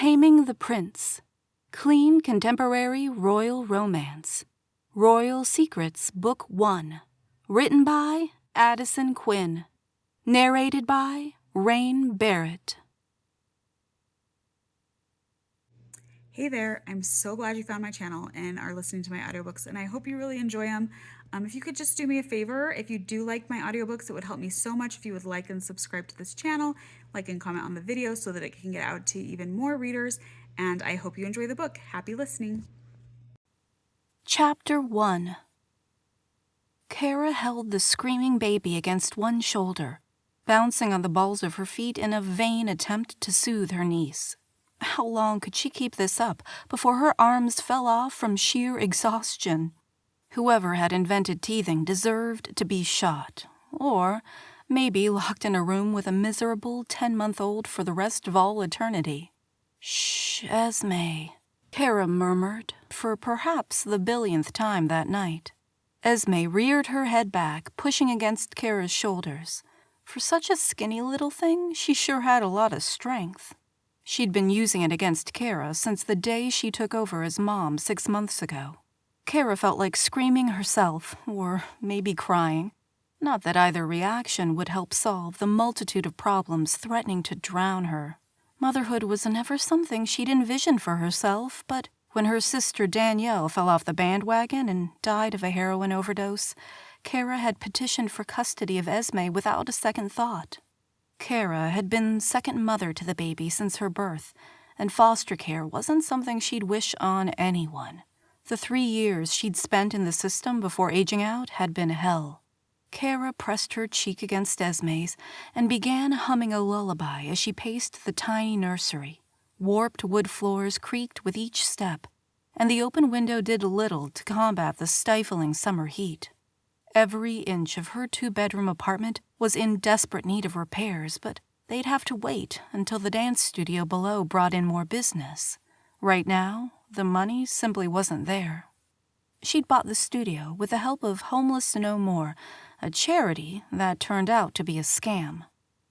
Taming the Prince. Clean contemporary royal romance. Royal Secrets, Book 1. Written by Addison Quinn. Narrated by Raine Barrett. Hey there, I'm so glad you found my channel and are listening to my audiobooks, and I hope you really enjoy them. If you could just do me a favor, if you do like my audiobooks, it would help me so much if you would like and subscribe to this channel, like and comment on the video so that it can get out to even more readers, and I hope you enjoy the book. Happy listening. Chapter 1. Kara held the screaming baby against one shoulder, bouncing on the balls of her feet in a vain attempt to soothe her niece. How long could she keep this up before her arms fell off from sheer exhaustion? Whoever had invented teething deserved to be shot, or maybe locked in a room with a miserable 10-month-old for the rest of all eternity. "Shh, Esme," Kara murmured for perhaps the billionth time that night. Esme reared her head back, pushing against Kara's shoulders. For such a skinny little thing, she sure had a lot of strength. She'd been using it against Kara since the day she took over as mom 6 months ago. Kara felt like screaming herself, or maybe crying. Not that either reaction would help solve the multitude of problems threatening to drown her. Motherhood was never something she'd envisioned for herself, but when her sister Danielle fell off the bandwagon and died of a heroin overdose, Kara had petitioned for custody of Esme without a second thought. Kara had been second mother to the baby since her birth, and foster care wasn't something she'd wish on anyone. The 3 years she'd spent in the system before aging out had been hell. Kara pressed her cheek against Esme's and began humming a lullaby as she paced the tiny nursery. Warped wood floors creaked with each step, and the open window did little to combat the stifling summer heat. Every inch of her 2-bedroom apartment was in desperate need of repairs, but they'd have to wait until the dance studio below brought in more business. Right now, the money simply wasn't there. She'd bought the studio with the help of Homeless No More, a charity that turned out to be a scam.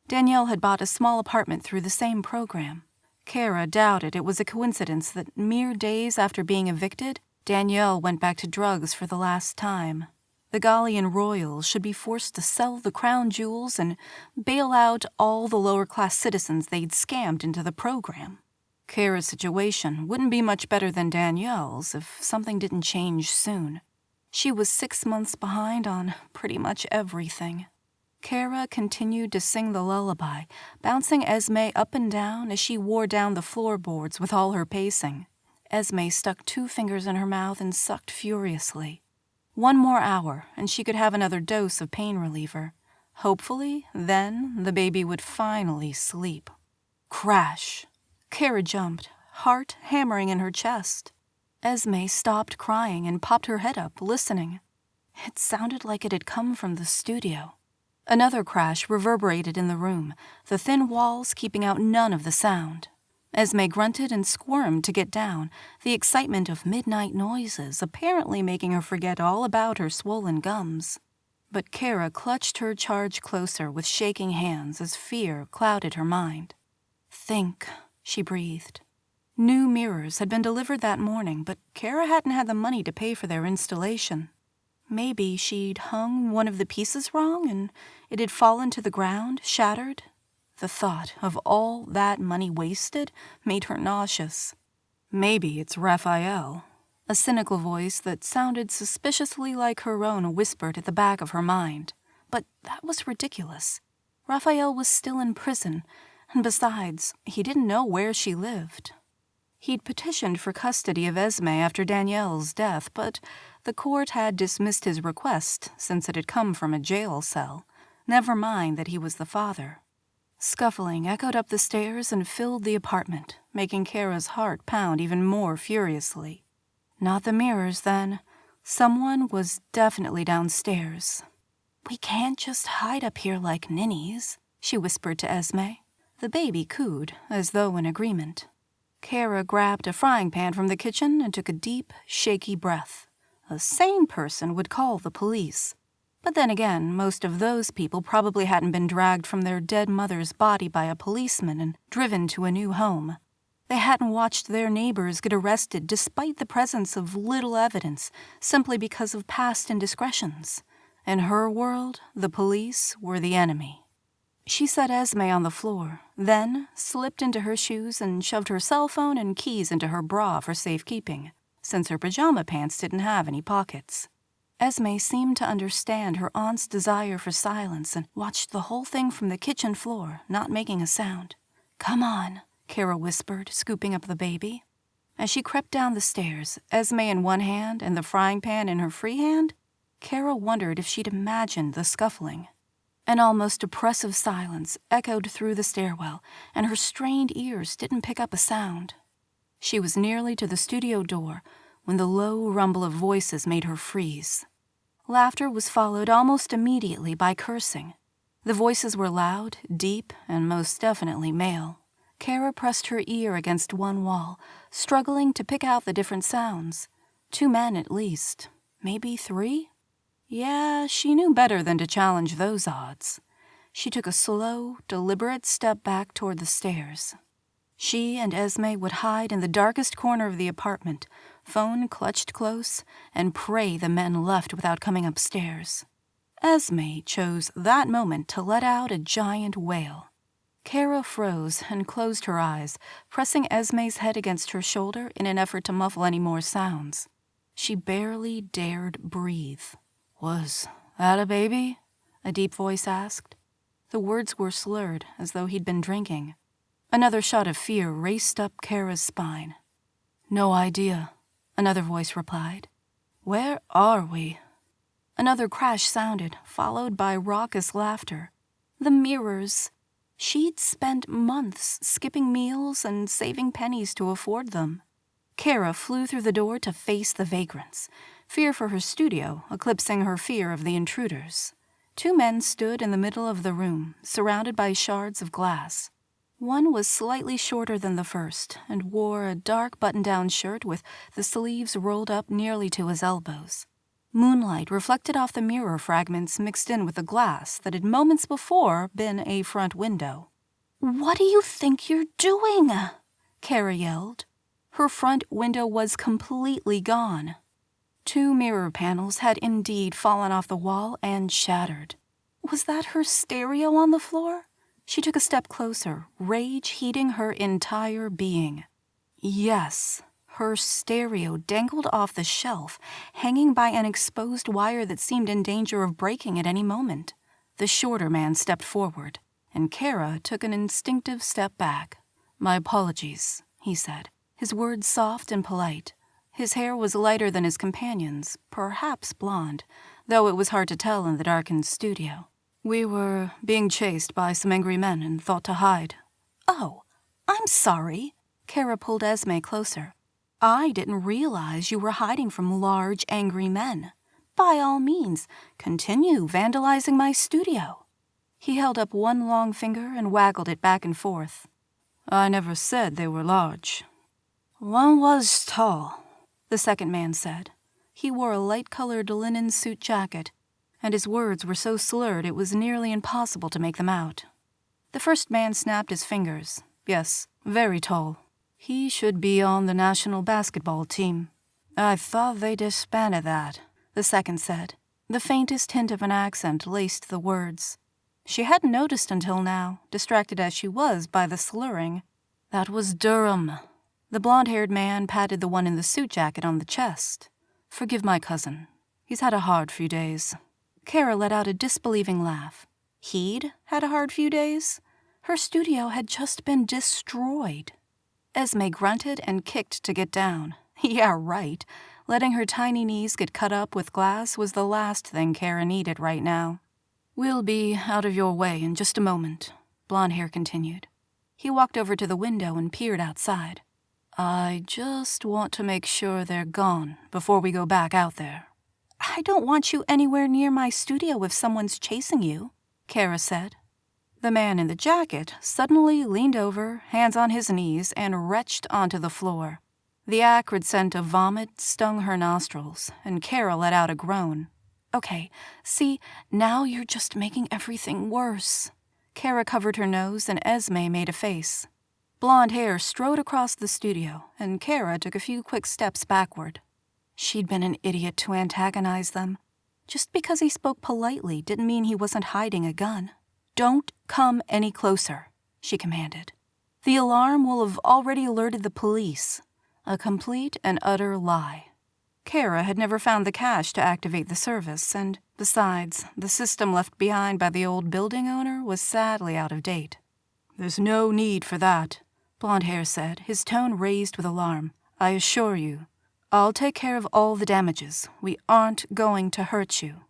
Danielle had bought a small apartment through the same program. Kara doubted it was a coincidence that mere days after being evicted, Danielle went back to drugs for the last time. The Galian royals should be forced to sell the crown jewels and bail out all the lower-class citizens they'd scammed into the program. Kara's situation wouldn't be much better than Danielle's if something didn't change soon. She was 6 months behind on pretty much everything. Kara continued to sing the lullaby, bouncing Esme up and down as she wore down the floorboards with all her pacing. Esme stuck 2 fingers in her mouth and sucked furiously. 1 more hour, and she could have another dose of pain reliever. Hopefully, then, the baby would finally sleep. Crash! Kara jumped, heart hammering in her chest. Esme stopped crying and popped her head up, listening. It sounded like it had come from the studio. Another crash reverberated in the room, the thin walls keeping out none of the sound. Esme grunted and squirmed to get down, the excitement of midnight noises apparently making her forget all about her swollen gums. But Kara clutched her charge closer with shaking hands as fear clouded her mind. "Think," she breathed. New mirrors had been delivered that morning, but Kara hadn't had the money to pay for their installation. Maybe she'd hung one of the pieces wrong and it had fallen to the ground, shattered. The thought of all that money wasted made her nauseous. "Maybe it's Raphael," a cynical voice that sounded suspiciously like her own whispered at the back of her mind. But that was ridiculous. Raphael was still in prison, and besides, he didn't know where she lived. He'd petitioned for custody of Esme after Danielle's death, but the court had dismissed his request since it had come from a jail cell. Never mind that he was the father. Scuffling echoed up the stairs and filled the apartment, making Kara's heart pound even more furiously. Not the mirrors, then. Someone was definitely downstairs. "We can't just hide up here like ninnies," she whispered to Esme. The baby cooed, as though in agreement. Kara grabbed a frying pan from the kitchen and took a deep, shaky breath. A sane person would call the police. But then again, most of those people probably hadn't been dragged from their dead mother's body by a policeman and driven to a new home. They hadn't watched their neighbors get arrested despite the presence of little evidence, simply because of past indiscretions. In her world, the police were the enemy. She set Esme on the floor, then slipped into her shoes and shoved her cell phone and keys into her bra for safekeeping, since her pajama pants didn't have any pockets. Esme seemed to understand her aunt's desire for silence and watched the whole thing from the kitchen floor, not making a sound. "Come on," Kara whispered, scooping up the baby. As she crept down the stairs, Esme in one hand and the frying pan in her free hand, Kara wondered if she'd imagined the scuffling. An almost oppressive silence echoed through the stairwell, and her strained ears didn't pick up a sound. She was nearly to the studio door when the low rumble of voices made her freeze. Laughter was followed almost immediately by cursing. The voices were loud, deep, and most definitely male. Kara pressed her ear against one wall, struggling to pick out the different sounds. 2 men at least. Maybe 3? Yeah, she knew better than to challenge those odds. She took a slow, deliberate step back toward the stairs. She and Esme would hide in the darkest corner of the apartment, phone clutched close, and pray the men left without coming upstairs. Esme chose that moment to let out a giant wail. Kara froze and closed her eyes, pressing Esme's head against her shoulder in an effort to muffle any more sounds. She barely dared breathe. "Was that a baby?" a deep voice asked. The words were slurred, as though he'd been drinking. Another shot of fear raced up Kara's spine. "No idea," another voice replied. "Where are we?" Another crash sounded, followed by raucous laughter. The mirrors. She'd spent months skipping meals and saving pennies to afford them. Kara flew through the door to face the vagrants, fear for her studio eclipsing her fear of the intruders. 2 men stood in the middle of the room, surrounded by shards of glass. One was slightly shorter than the first and wore a dark button-down shirt with the sleeves rolled up nearly to his elbows. Moonlight reflected off the mirror fragments mixed in with the glass that had moments before been a front window. "What do you think you're doing?" Kara yelled. Her front window was completely gone. 2 mirror panels had indeed fallen off the wall and shattered. Was that her stereo on the floor? She took a step closer, rage heating her entire being. Yes, her stereo dangled off the shelf, hanging by an exposed wire that seemed in danger of breaking at any moment. The shorter man stepped forward, and Kara took an instinctive step back. "My apologies," he said, his words soft and polite. His hair was lighter than his companion's, perhaps blonde, though it was hard to tell in the darkened studio. "We were being chased by some angry men and thought to hide." "Oh, I'm sorry." Kara pulled Esme closer. "I didn't realize you were hiding from large, angry men. By all means, continue vandalizing my studio." He held up one long finger and waggled it back and forth. "I never said they were large." "One was tall," the second man said. He wore a light-colored linen suit jacket, and his words were so slurred it was nearly impossible to make them out. The first man snapped his fingers. "Yes, very tall. He should be on the national basketball team." "I thought they disbanded that," the second said. The faintest hint of an accent laced the words. She hadn't noticed until now, distracted as she was by the slurring. "That was Durham." The blonde-haired man patted the one in the suit jacket on the chest. "Forgive my cousin. He's had a hard few days." Kara let out a disbelieving laugh. He'd had a hard few days? Her studio had just been destroyed. Esme grunted and kicked to get down. Yeah, right. Letting her tiny knees get cut up with glass was the last thing Kara needed right now. "We'll be out of your way in just a moment," Blondehair continued. He walked over to the window and peered outside. "I just want to make sure they're gone before we go back out there." "I don't want you anywhere near my studio if someone's chasing you," Kara said. The man in the jacket suddenly leaned over, hands on his knees, and retched onto the floor. The acrid scent of vomit stung her nostrils, and Kara let out a groan. "Okay, see, now you're just making everything worse." Kara covered her nose and Esme made a face. Blonde hair strode across the studio, and Kara took a few quick steps backward. She'd been an idiot to antagonize them. Just because he spoke politely didn't mean he wasn't hiding a gun. "Don't come any closer," she commanded. "The alarm will have already alerted the police." A complete and utter lie. Kara had never found the cash to activate the service, and besides, the system left behind by the old building owner was sadly out of date. "There's no need for that," Blonde Hair said, his tone raised with alarm. "I assure you, I'll take care of all the damages. We aren't going to hurt you."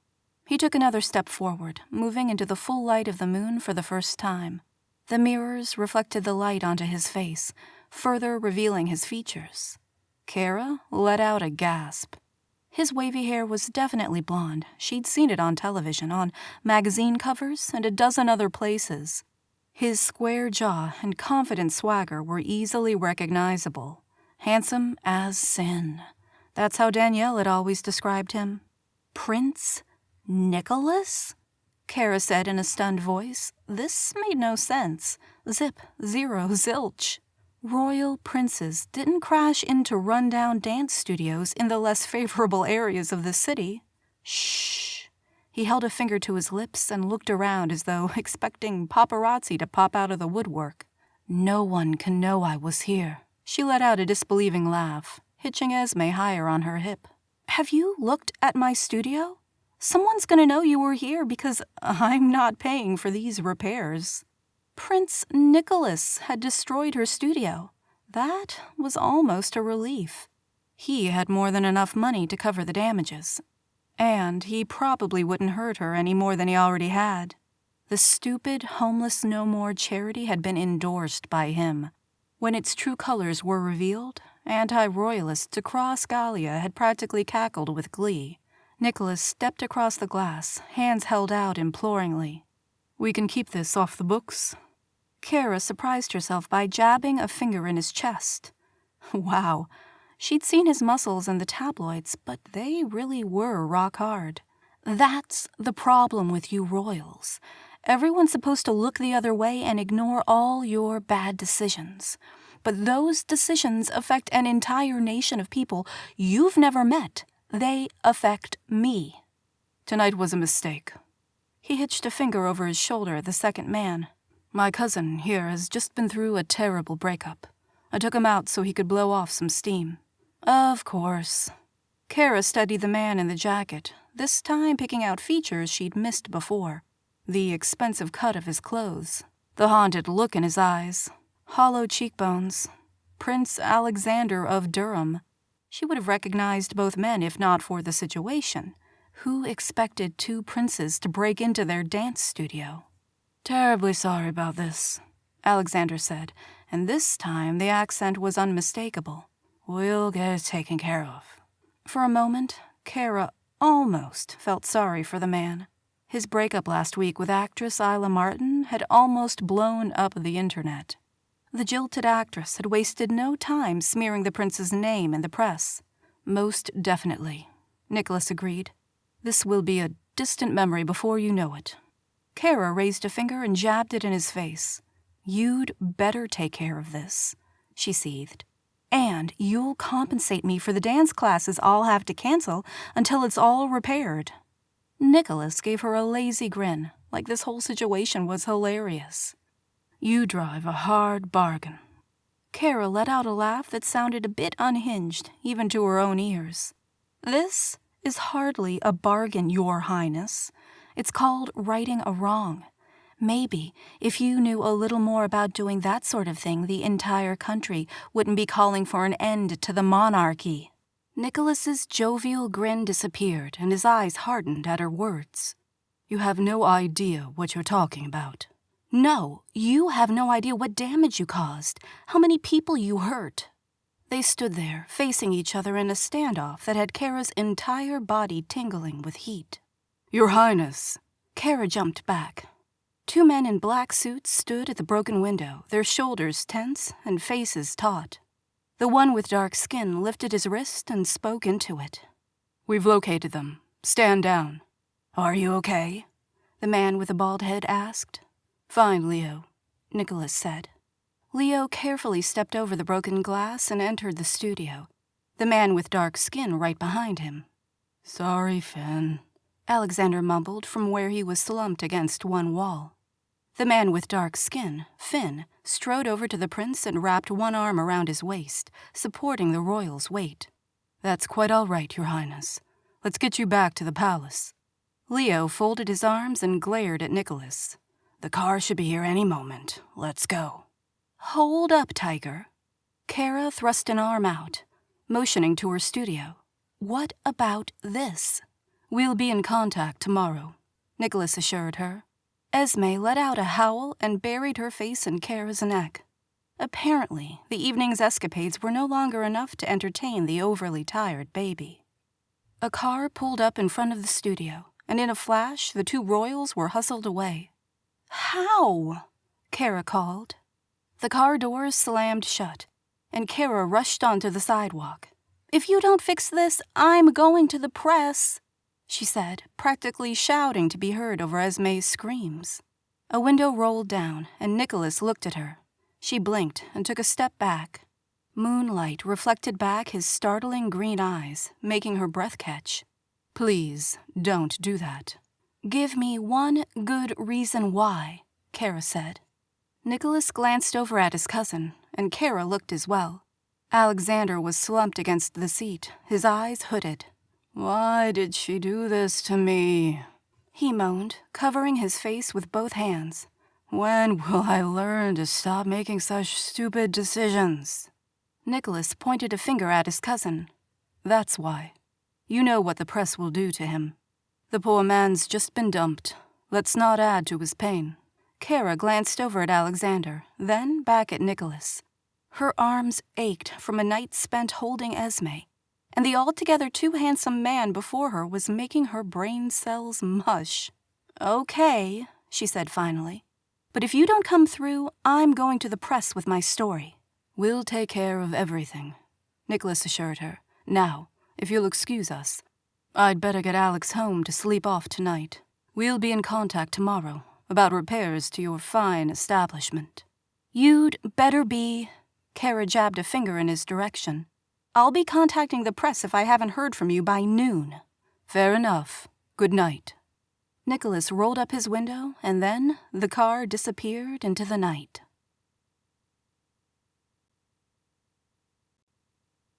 He took another step forward, moving into the full light of the moon for the first time. The mirrors reflected the light onto his face, further revealing his features. Kara let out a gasp. His wavy hair was definitely blonde. She'd seen it on television, on magazine covers, and a dozen other places. His square jaw and confident swagger were easily recognizable. Handsome as sin. That's how Danielle had always described him. "Prince Nicholas?" Kara said in a stunned voice. This made no sense. Zip, zero, zilch. Royal princes didn't crash into rundown dance studios in the less favorable areas of the city. Shh. He held a finger to his lips and looked around as though expecting paparazzi to pop out of the woodwork. "No one can know I was here." She let out a disbelieving laugh, hitching Esme higher on her hip. "Have you looked at my studio? Someone's gonna know you were here because I'm not paying for these repairs." Prince Nicholas had destroyed her studio. That was almost a relief. He had more than enough money to cover the damages. And he probably wouldn't hurt her any more than he already had. The stupid Homeless No More charity had been endorsed by him. When its true colors were revealed, anti-royalists across Galia had practically cackled with glee. Nicholas stepped across the glass, hands held out imploringly. "We can keep this off the books." Kara surprised herself by jabbing a finger in his chest. Wow, she'd seen his muscles in the tabloids, but they really were rock hard. That's the problem with you royals. Everyone's supposed to look the other way and ignore all your bad decisions. But those decisions affect an entire nation of people you've never met. They affect me. "Tonight was a mistake." He hitched a finger over his shoulder at the second man. "My cousin here has just been through a terrible breakup. I took him out so he could blow off some steam." "Of course." Kara studied the man in the jacket, this time picking out features she'd missed before. The expensive cut of his clothes, the haunted look in his eyes, hollow cheekbones. Prince Alexander of Durham. She would have recognized both men if not for the situation. Who expected two princes to break into their dance studio? "Terribly sorry about this," Alexander said, and this time the accent was unmistakable. "We'll get it taken care of." For a moment, Kara almost felt sorry for the man. His breakup last week with actress Isla Martin had almost blown up the internet. The jilted actress had wasted no time smearing the prince's name in the press. "Most definitely," Nicholas agreed. "This will be a distant memory before you know it." Kara raised a finger and jabbed it in his face. "You'd better take care of this," she seethed. "And you'll compensate me for the dance classes I'll have to cancel until it's all repaired." Nicholas gave her a lazy grin, like this whole situation was hilarious. "You drive a hard bargain." Kara let out a laugh that sounded a bit unhinged, even to her own ears. "This is hardly a bargain, Your Highness. It's called righting a wrong. Maybe if you knew a little more about doing that sort of thing, the entire country wouldn't be calling for an end to the monarchy." Nicholas's jovial grin disappeared, and his eyes hardened at her words. "You have no idea what you're talking about." "No, you have no idea what damage you caused, how many people you hurt." They stood there, facing each other in a standoff that had Kara's entire body tingling with heat. "Your Highness." Kara jumped back. Two men in black suits stood at the broken window, their shoulders tense and faces taut. The one with dark skin lifted his wrist and spoke into it. "We've located them. Stand down." "Are you okay?" the man with the bald head asked. "Fine, Leo," Nicholas said. Leo carefully stepped over the broken glass and entered the studio, the man with dark skin right behind him. "Sorry, Finn," Alexander mumbled from where he was slumped against one wall. The man with dark skin, Finn, strode over to the prince and wrapped one arm around his waist, supporting the royal's weight. "That's quite all right, Your Highness. Let's get you back to the palace." Leo folded his arms and glared at Nicholas. "The car should be here any moment. Let's go." "Hold up, Tiger." Kara thrust an arm out, motioning to her studio. "What about this?" "We'll be in contact tomorrow," Nicholas assured her. Esme let out a howl and buried her face in Kara's neck. Apparently, the evening's escapades were no longer enough to entertain the overly tired baby. A car pulled up in front of the studio, and in a flash, the two royals were hustled away. "How?" Kara called. The car doors slammed shut, and Kara rushed onto the sidewalk. "If you don't fix this, I'm going to the press," she said, practically shouting to be heard over Esme's screams. A window rolled down, and Nicholas looked at her. She blinked and took a step back. Moonlight reflected back his startling green eyes, making her breath catch. "Please, don't do that." "Give me one good reason why," Kara said. Nicholas glanced over at his cousin, and Kara looked as well. Alexander was slumped against the seat, his eyes hooded. "Why did she do this to me?" he moaned, covering his face with both hands. "When will I learn to stop making such stupid decisions?" Nicholas pointed a finger at his cousin. "That's why. You know what the press will do to him. The poor man's just been dumped. Let's not add to his pain." Kara glanced over at Alexander, then back at Nicholas. Her arms ached from a night spent holding Esme, and the altogether too handsome man before her was making her brain cells mush. "Okay," she said finally. "But if you don't come through, I'm going to the press with my story." "We'll take care of everything," Nicholas assured her. "Now, if you'll excuse us, I'd better get Alex home to sleep off tonight. We'll be in contact tomorrow about repairs to your fine establishment." "You'd better be..." Kara jabbed a finger in his direction. "I'll be contacting the press if I haven't heard from you by noon." "Fair enough. Good night." Nicholas rolled up his window, and then the car disappeared into the night.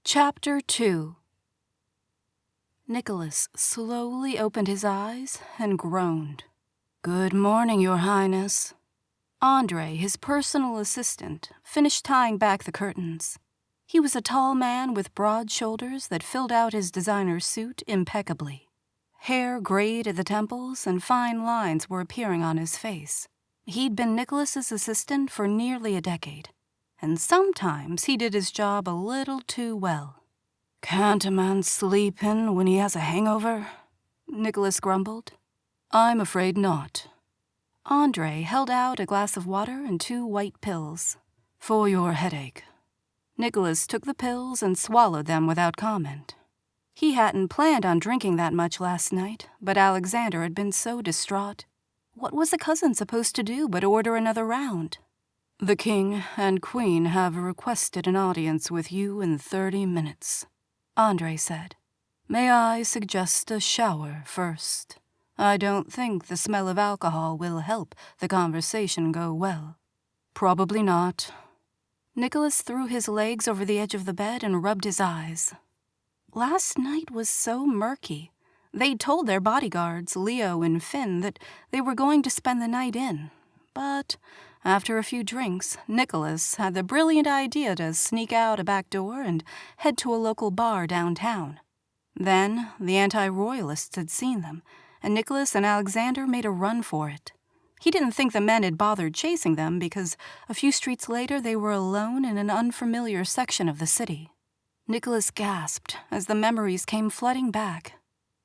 Chapter 2. Nicholas slowly opened his eyes and groaned. "Good morning, Your Highness." Andre, his personal assistant, finished tying back the curtains. He was a tall man with broad shoulders that filled out his designer's suit impeccably. Hair grayed at the temples and fine lines were appearing on his face. He'd been Nicholas's assistant for nearly a decade, and sometimes he did his job a little too well. "Can't a man sleep in when he has a hangover?" Nicholas grumbled. "I'm afraid not." Andre held out a glass of water and 2 white pills. "For your headache." Nicholas took the pills and swallowed them without comment. He hadn't planned on drinking that much last night, but Alexander had been so distraught. What was a cousin supposed to do but order another round? "The king and queen have requested an audience with you in 30 minutes, Andre said. "May I suggest a shower first? I don't think the smell of alcohol will help the conversation go well." "Probably not." Nicholas threw his legs over the edge of the bed and rubbed his eyes. Last night was so murky. They'd told their bodyguards, Leo and Finn, that they were going to spend the night in. But after a few drinks, Nicholas had the brilliant idea to sneak out a back door and head to a local bar downtown. Then the anti-royalists had seen them, and Nicholas and Alexander made a run for it. He didn't think the men had bothered chasing them because a few streets later they were alone in an unfamiliar section of the city. Nicholas gasped as the memories came flooding back.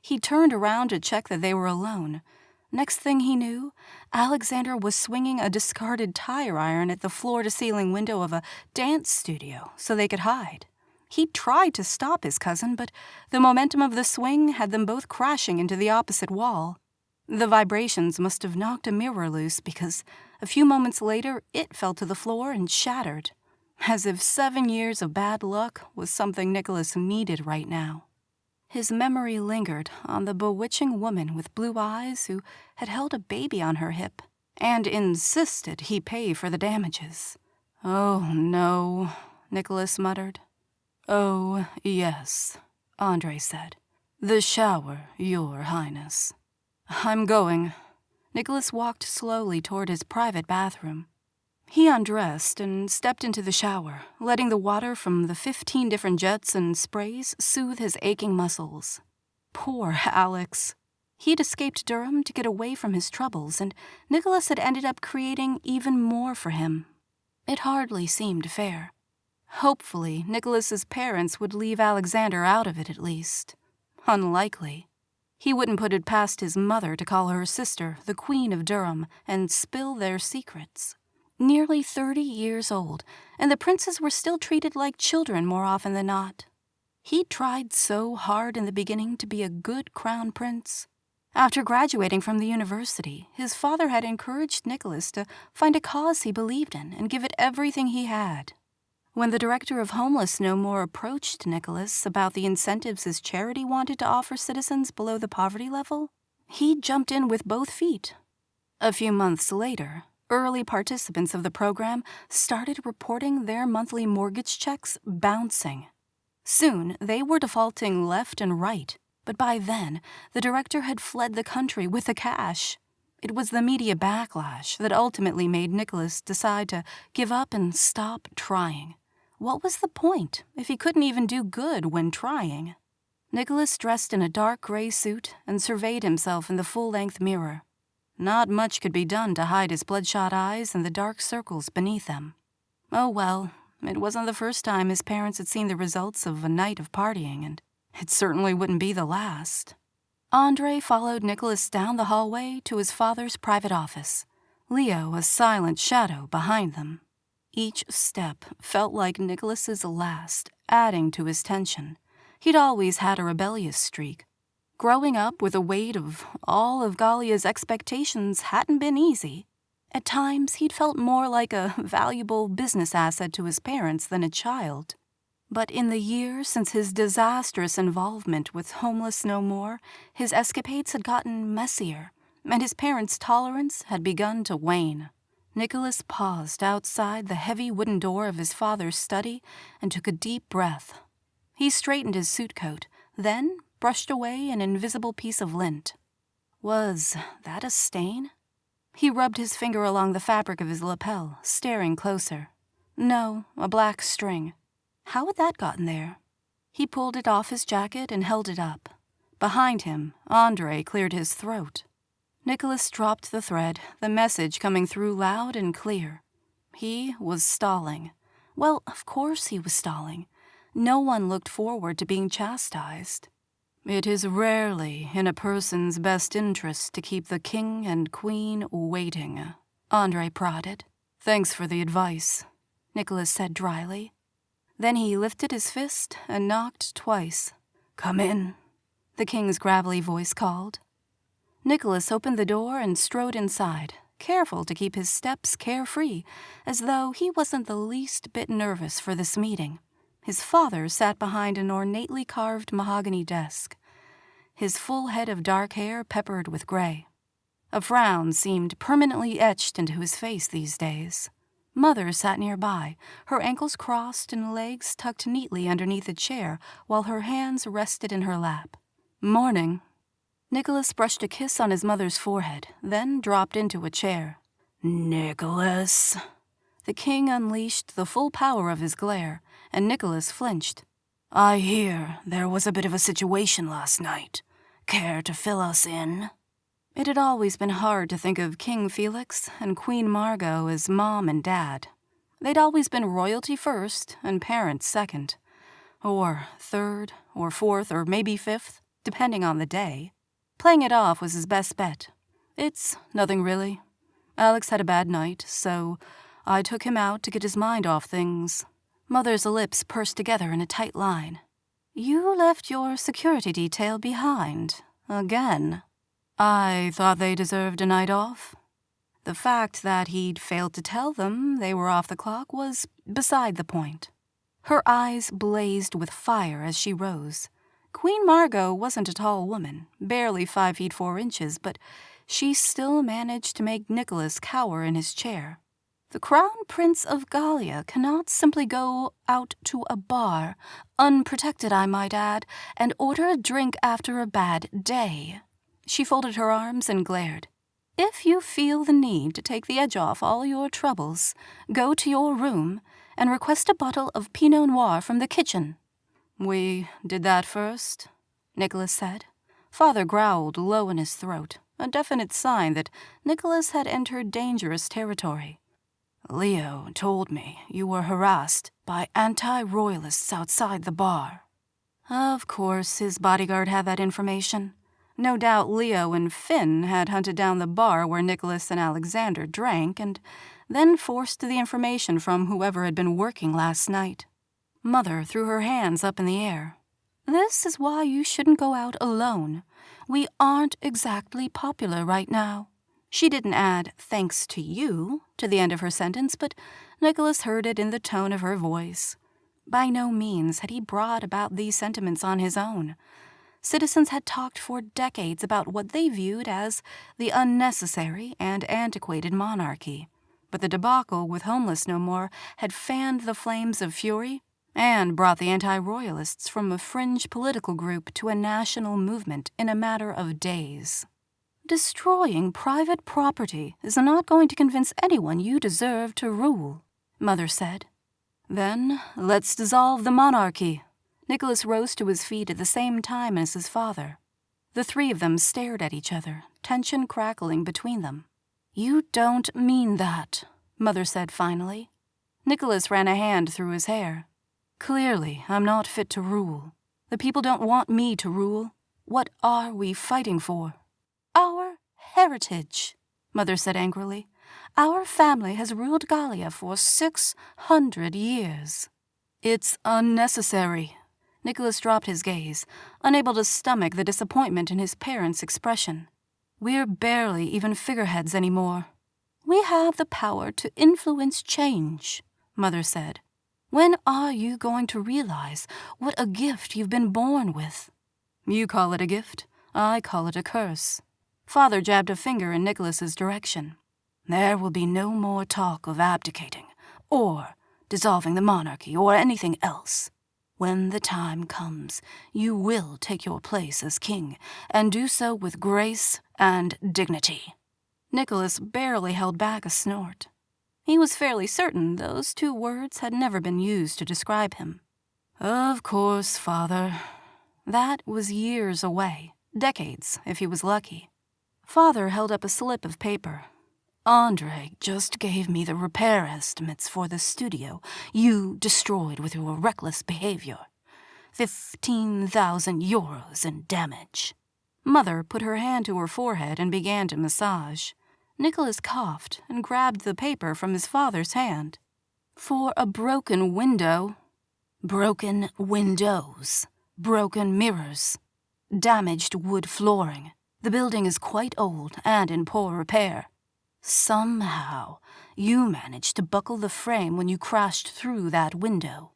He turned around to check that they were alone. Next thing he knew, Alexander was swinging a discarded tire iron at the floor-to-ceiling window of a dance studio so they could hide. He tried to stop his cousin, but the momentum of the swing had them both crashing into the opposite wall. The vibrations must have knocked a mirror loose because A few moments later, it fell to the floor and shattered, as if 7 years of bad luck was something Nicholas needed right now. His memory lingered on the bewitching woman with blue eyes who had held a baby on her hip and insisted he pay for the damages. "Oh, no," Nicholas muttered. "Oh, yes," Andre said. "The shower, Your Highness." "I'm going." Nicholas walked slowly toward his private bathroom. He undressed and stepped into the shower, letting the water from the 15 different jets and sprays soothe his aching muscles. Poor Alex. He'd escaped Durham to get away from his troubles, and Nicholas had ended up creating even more for him. It hardly seemed fair. Hopefully, Nicholas's parents would leave Alexander out of it at least. Unlikely. He wouldn't put it past his mother to call her sister the Queen of Durham and spill their secrets. Nearly 30 years old, and the princes were still treated like children more often than not. He tried so hard in the beginning to be a good crown prince. After graduating from the university, his father had encouraged Nicholas to find a cause he believed in and give it everything he had. When the director of Homeless No More approached Nicholas about the incentives his charity wanted to offer citizens below the poverty level, he jumped in with both feet. A few months later, early participants of the program started reporting their monthly mortgage checks bouncing. Soon, they were defaulting left and right, but by then, the director had fled the country with the cash. It was the media backlash that ultimately made Nicholas decide to give up and stop trying. What was the point if he couldn't even do good when trying? Nicholas dressed in a dark gray suit and surveyed himself in the full-length mirror. Not much could be done to hide his bloodshot eyes and the dark circles beneath them. Oh well, it wasn't the first time his parents had seen the results of a night of partying, and it certainly wouldn't be the last. Andre followed Nicholas down the hallway to his father's private office, Leo a silent shadow behind them. Each step felt like Nicholas's last, adding to his tension. He'd always had a rebellious streak. Growing up with the weight of all of Galia's expectations hadn't been easy. At times, he'd felt more like a valuable business asset to his parents than a child. But in the years since his disastrous involvement with Homeless No More, his escapades had gotten messier, and his parents' tolerance had begun to wane. Nicholas paused outside the heavy wooden door of his father's study and took a deep breath. He straightened his suit coat, then brushed away an invisible piece of lint. Was that a stain? He rubbed his finger along the fabric of his lapel, staring closer. No, a black string. How had that gotten there? He pulled it off his jacket and held it up. Behind him, Andre cleared his throat. Nicholas dropped the thread, the message coming through loud and clear. He was stalling. Well, of course he was stalling. No one looked forward to being chastised. "It is rarely in a person's best interest to keep the king and queen waiting," Andre prodded. "Thanks for the advice," Nicholas said dryly. Then he lifted his fist and knocked twice. "Come in," the king's gravelly voice called. Nicholas opened the door and strode inside, careful to keep his steps carefree, as though he wasn't the least bit nervous for this meeting. His father sat behind an ornately carved mahogany desk, his full head of dark hair peppered with gray. A frown seemed permanently etched into his face these days. Mother sat nearby, her ankles crossed and legs tucked neatly underneath a chair while her hands rested in her lap. "Morning." Nicholas brushed a kiss on his mother's forehead, then dropped into a chair. "Nicholas." The king unleashed the full power of his glare, and Nicholas flinched. "I hear there was a bit of a situation last night. Care to fill us in?" It had always been hard to think of King Felix and Queen Margot as mom and dad. They'd always been royalty first and parents second. Or third, or fourth, or maybe fifth, depending on the day. Playing it off was his best bet. "It's nothing really. Alex had a bad night, so I took him out to get his mind off things." Mother's lips pursed together in a tight line. "You left your security detail behind. Again." "I thought they deserved a night off." The fact that he'd failed to tell them they were off the clock was beside the point. Her eyes blazed with fire as she rose. Queen Margot wasn't a tall woman, barely 5 feet 4 inches, but she still managed to make Nicholas cower in his chair. The Crown Prince of Galia cannot simply go out to a bar, unprotected I might add, and order a drink after a bad day. She folded her arms and glared. If you feel the need to take the edge off all your troubles, go to your room and request a bottle of Pinot Noir from the kitchen. We did that first, Nicholas said. Father growled low in his throat, a definite sign that Nicholas had entered dangerous territory. Leo told me you were harassed by anti-royalists outside the bar. Of course his bodyguard had that information. No doubt Leo and Finn had hunted down the bar where Nicholas and Alexander drank and then forced the information from whoever had been working last night. Mother threw her hands up in the air. This is why you shouldn't go out alone. We aren't exactly popular right now. She didn't add, thanks to you, to the end of her sentence, but Nicholas heard it in the tone of her voice. By no means had he brought about these sentiments on his own. Citizens had talked for decades about what they viewed as the unnecessary and antiquated monarchy, but the debacle with Homeless No More had fanned the flames of fury and brought the anti-royalists from a fringe political group to a national movement in a matter of days. Destroying private property is not going to convince anyone you deserve to rule, Mother said. Then let's dissolve the monarchy. Nicholas rose to his feet at the same time as his father. The three of them stared at each other, tension crackling between them. You don't mean that, Mother said finally. Nicholas ran a hand through his hair. Clearly, I'm not fit to rule. The people don't want me to rule. What are we fighting for? Our heritage, Mother said angrily. Our family has ruled Galia for 600 years. It's unnecessary. Nicholas dropped his gaze, unable to stomach the disappointment in his parents' expression. We're barely even figureheads anymore. We have the power to influence change, Mother said. When are you going to realize what a gift you've been born with? You call it a gift. I call it a curse. Father jabbed a finger in Nicholas's direction. There will be no more talk of abdicating, or dissolving the monarchy, or anything else. When the time comes, you will take your place as king, and do so with grace and dignity. Nicholas barely held back a snort. He was fairly certain those 2 words had never been used to describe him. Of course, Father. That was years away, decades if he was lucky. Father held up a slip of paper. Andre just gave me the repair estimates for the studio you destroyed with your reckless behavior. 15,000 euros in damage. Mother put her hand to her forehead and began to massage. Nicholas coughed and grabbed the paper from his father's hand. For a broken window. Broken windows. Broken mirrors. Damaged wood flooring. The building is quite old and in poor repair. Somehow, you managed to buckle the frame when you crashed through that window.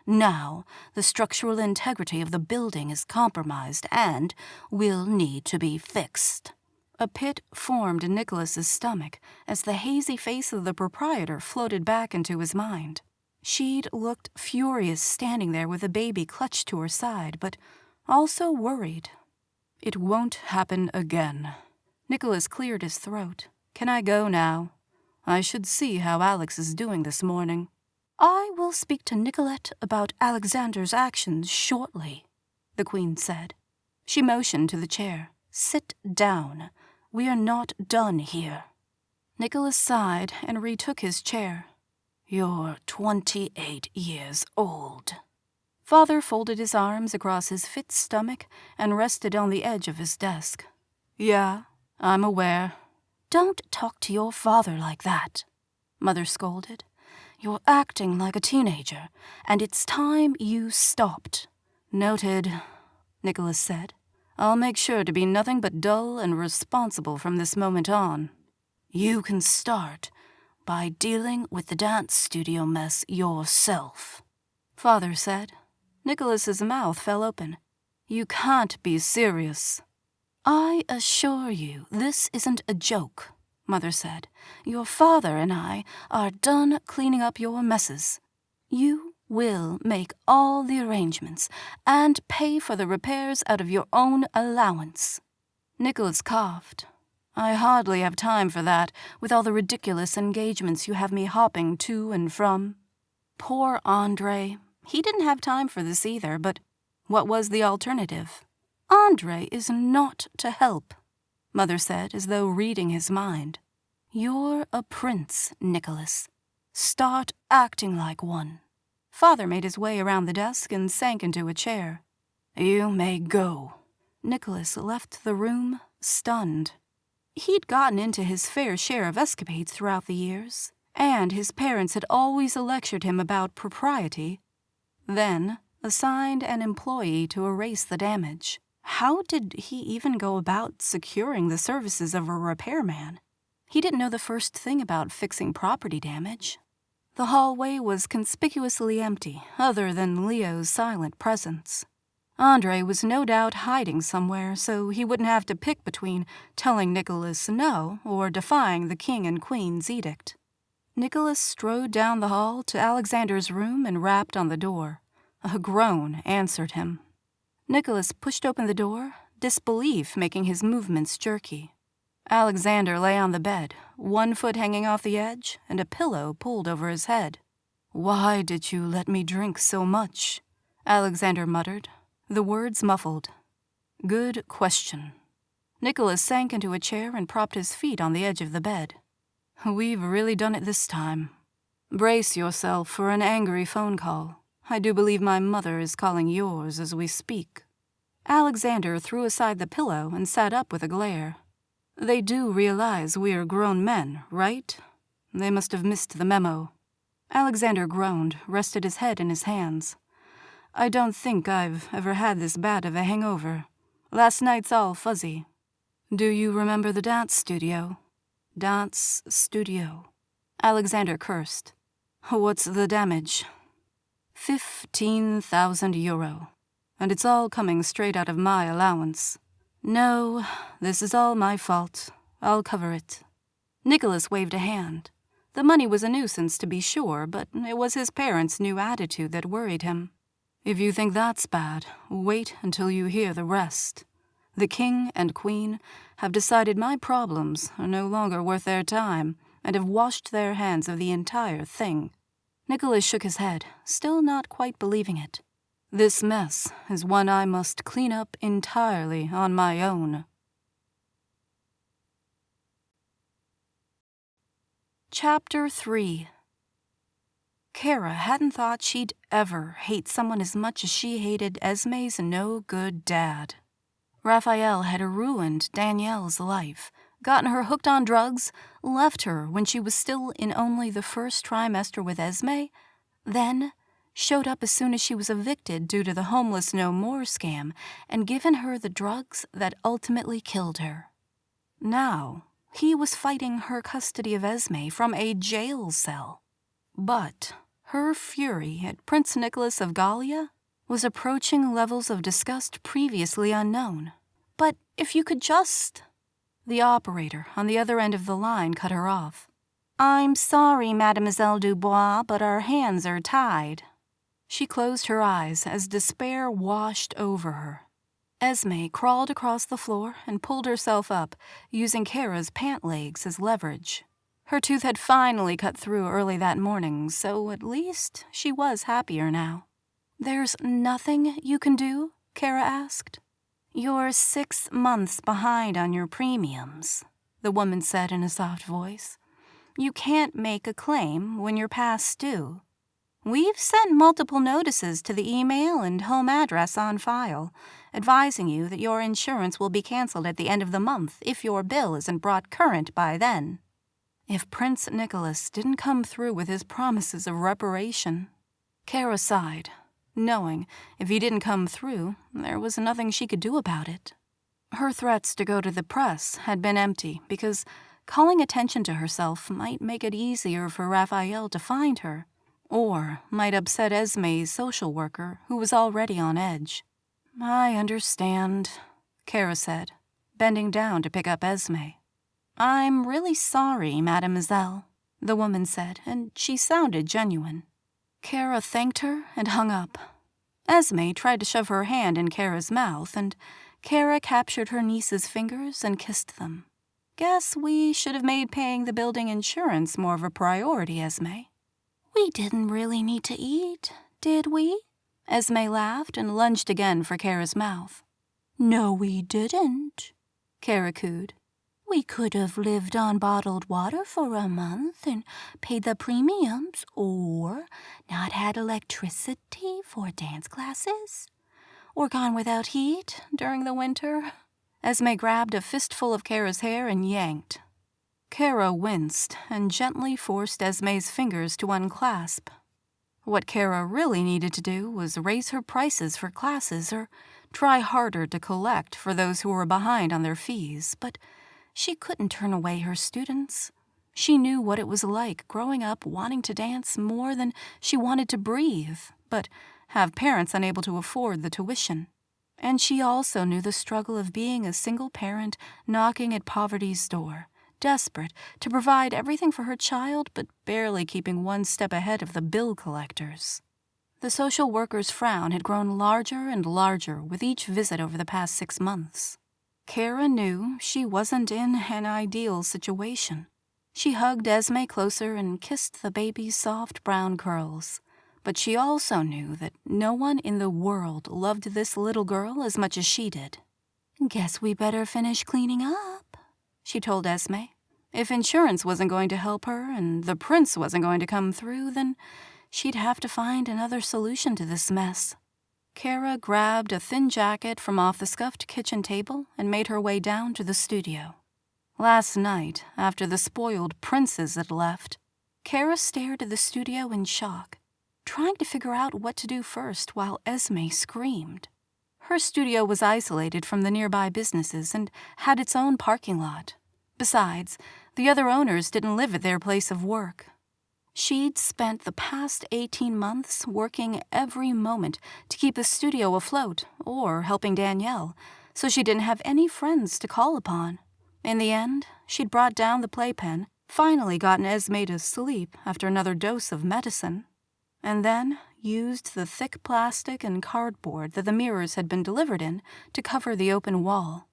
Now, the structural integrity of the building is compromised and will need to be fixed. A pit formed in Nicholas's stomach as the hazy face of the proprietor floated back into his mind. She'd looked furious standing there with a baby clutched to her side, but also worried. It won't happen again. Nicholas cleared his throat. Can I go now? I should see how Alex is doing this morning. I will speak to Nicolette about Alexander's actions shortly, the Queen said. She motioned to the chair. Sit down. We are not done here. Nicholas sighed and retook his chair. You're 28 years old. Father folded his arms across his fit stomach and rested on the edge of his desk. Yeah, I'm aware. Don't talk to your father like that, Mother scolded. You're acting like a teenager, and it's time you stopped. Noted, Nicholas said. I'll make sure to be nothing but dull and responsible from this moment on. You can start by dealing with the dance studio mess yourself, Father said. Nicholas's mouth fell open. You can't be serious. I assure you this isn't a joke, Mother said. Your father and I are done cleaning up your messes. You will make all the arrangements and pay for the repairs out of your own allowance. Nicholas coughed. I hardly have time for that, with all the ridiculous engagements you have me hopping to and from. Poor Andre. He didn't have time for this either, but what was the alternative? Andre is not to help, Mother said, as though reading his mind. You're a prince, Nicholas. Start acting like one. Father made his way around the desk and sank into a chair. You may go. Nicholas left the room, stunned. He'd gotten into his fair share of escapades throughout the years, and his parents had always lectured him about propriety. Then, assigned an employee to erase the damage. How did he even go about securing the services of a repairman? He didn't know the first thing about fixing property damage. The hallway was conspicuously empty, other than Leo's silent presence. Andre was no doubt hiding somewhere, so he wouldn't have to pick between telling Nicholas no or defying the king and queen's edict. Nicholas strode down the hall to Alexander's room and rapped on the door. A groan answered him. Nicholas pushed open the door, disbelief making his movements jerky. Alexander lay on the bed, one foot hanging off the edge and a pillow pulled over his head. Why did you let me drink so much? Alexander muttered, the words muffled. Good question. Nicholas sank into a chair and propped his feet on the edge of the bed. We've really done it this time. Brace yourself for an angry phone call. I do believe my mother is calling yours as we speak. Alexander threw aside the pillow and sat up with a glare. They do realize we're grown men, right? They must have missed the memo. Alexander groaned, rested his head in his hands. I don't think I've ever had this bad of a hangover. Last night's all fuzzy. Do you remember the dance studio? Dance studio. Alexander cursed. What's the damage? 15,000 euro. And it's all coming straight out of my allowance. No, this is all my fault. I'll cover it. Nicholas waved a hand. The money was a nuisance, to be sure, but it was his parents' new attitude that worried him. If you think that's bad, wait until you hear the rest. The king and queen have decided my problems are no longer worth their time and have washed their hands of the entire thing. Nicholas shook his head, still not quite believing it. This mess is one I must clean up entirely on my own. Chapter 3. Kara hadn't thought she'd ever hate someone as much as she hated Esme's no-good dad. Raphael had ruined Danielle's life, gotten her hooked on drugs, left her when she was still in only the first trimester with Esme, then showed up as soon as she was evicted due to the Homeless No More scam and given her the drugs that ultimately killed her. Now, he was fighting her custody of Esme from a jail cell. But her fury at Prince Nicholas of Galia was approaching levels of disgust previously unknown. But if you could just... The operator on the other end of the line cut her off. I'm sorry, Mademoiselle Dubois, but our hands are tied. She closed her eyes as despair washed over her. Esme crawled across the floor and pulled herself up, using Kara's pant legs as leverage. Her tooth had finally cut through early that morning, so at least she was happier now. There's nothing you can do? Kara asked. You're 6 months behind on your premiums, the woman said in a soft voice. You can't make a claim when you're past due. We've sent multiple notices to the email and home address on file, advising you that your insurance will be canceled at the end of the month if your bill isn't brought current by then. If Prince Nicholas didn't come through with his promises of reparation... Kara sighed, knowing if he didn't come through, there was nothing she could do about it. Her threats to go to the press had been empty because calling attention to herself might make it easier for Raphael to find her, or might upset Esme's social worker, who was already on edge. "I understand," Kara said, bending down to pick up Esme. "I'm really sorry, mademoiselle," the woman said, and she sounded genuine. Kara thanked her and hung up. Esme tried to shove her hand in Kara's mouth, and Kara captured her niece's fingers and kissed them. "Guess we should have made paying the building insurance more of a priority, Esme." "We didn't really need to eat, did we?" Esme laughed and lunged again for Kara's mouth. "No, we didn't," Kara cooed. "We could have lived on bottled water for a month and paid the premiums, or not had electricity for dance classes, or gone without heat during the winter." Esme grabbed a fistful of Kara's hair and yanked. Kara winced and gently forced Esme's fingers to unclasp. What Kara really needed to do was raise her prices for classes or try harder to collect for those who were behind on their fees, but she couldn't turn away her students. She knew what it was like growing up wanting to dance more than she wanted to breathe, but have parents unable to afford the tuition. And she also knew the struggle of being a single parent knocking at poverty's door, desperate to provide everything for her child but barely keeping one step ahead of the bill collectors. The social worker's frown had grown larger and larger with each visit over the past 6 months. Kara knew she wasn't in an ideal situation. She hugged Esme closer and kissed the baby's soft brown curls. But she also knew that no one in the world loved this little girl as much as she did. "Guess we better finish cleaning up," she told Esme. If insurance wasn't going to help her and the prince wasn't going to come through, then she'd have to find another solution to this mess. Kara grabbed a thin jacket from off the scuffed kitchen table and made her way down to the studio. Last night, after the spoiled princes had left, Kara stared at the studio in shock, trying to figure out what to do first while Esme screamed. Her studio was isolated from the nearby businesses and had its own parking lot. Besides, the other owners didn't live at their place of work. She'd spent the past 18 months working every moment to keep the studio afloat or helping Danielle, so she didn't have any friends to call upon. In the end, she'd brought down the playpen, finally gotten Esme to sleep after another dose of medicine, and then used the thick plastic and cardboard that the mirrors had been delivered in to cover the open wall.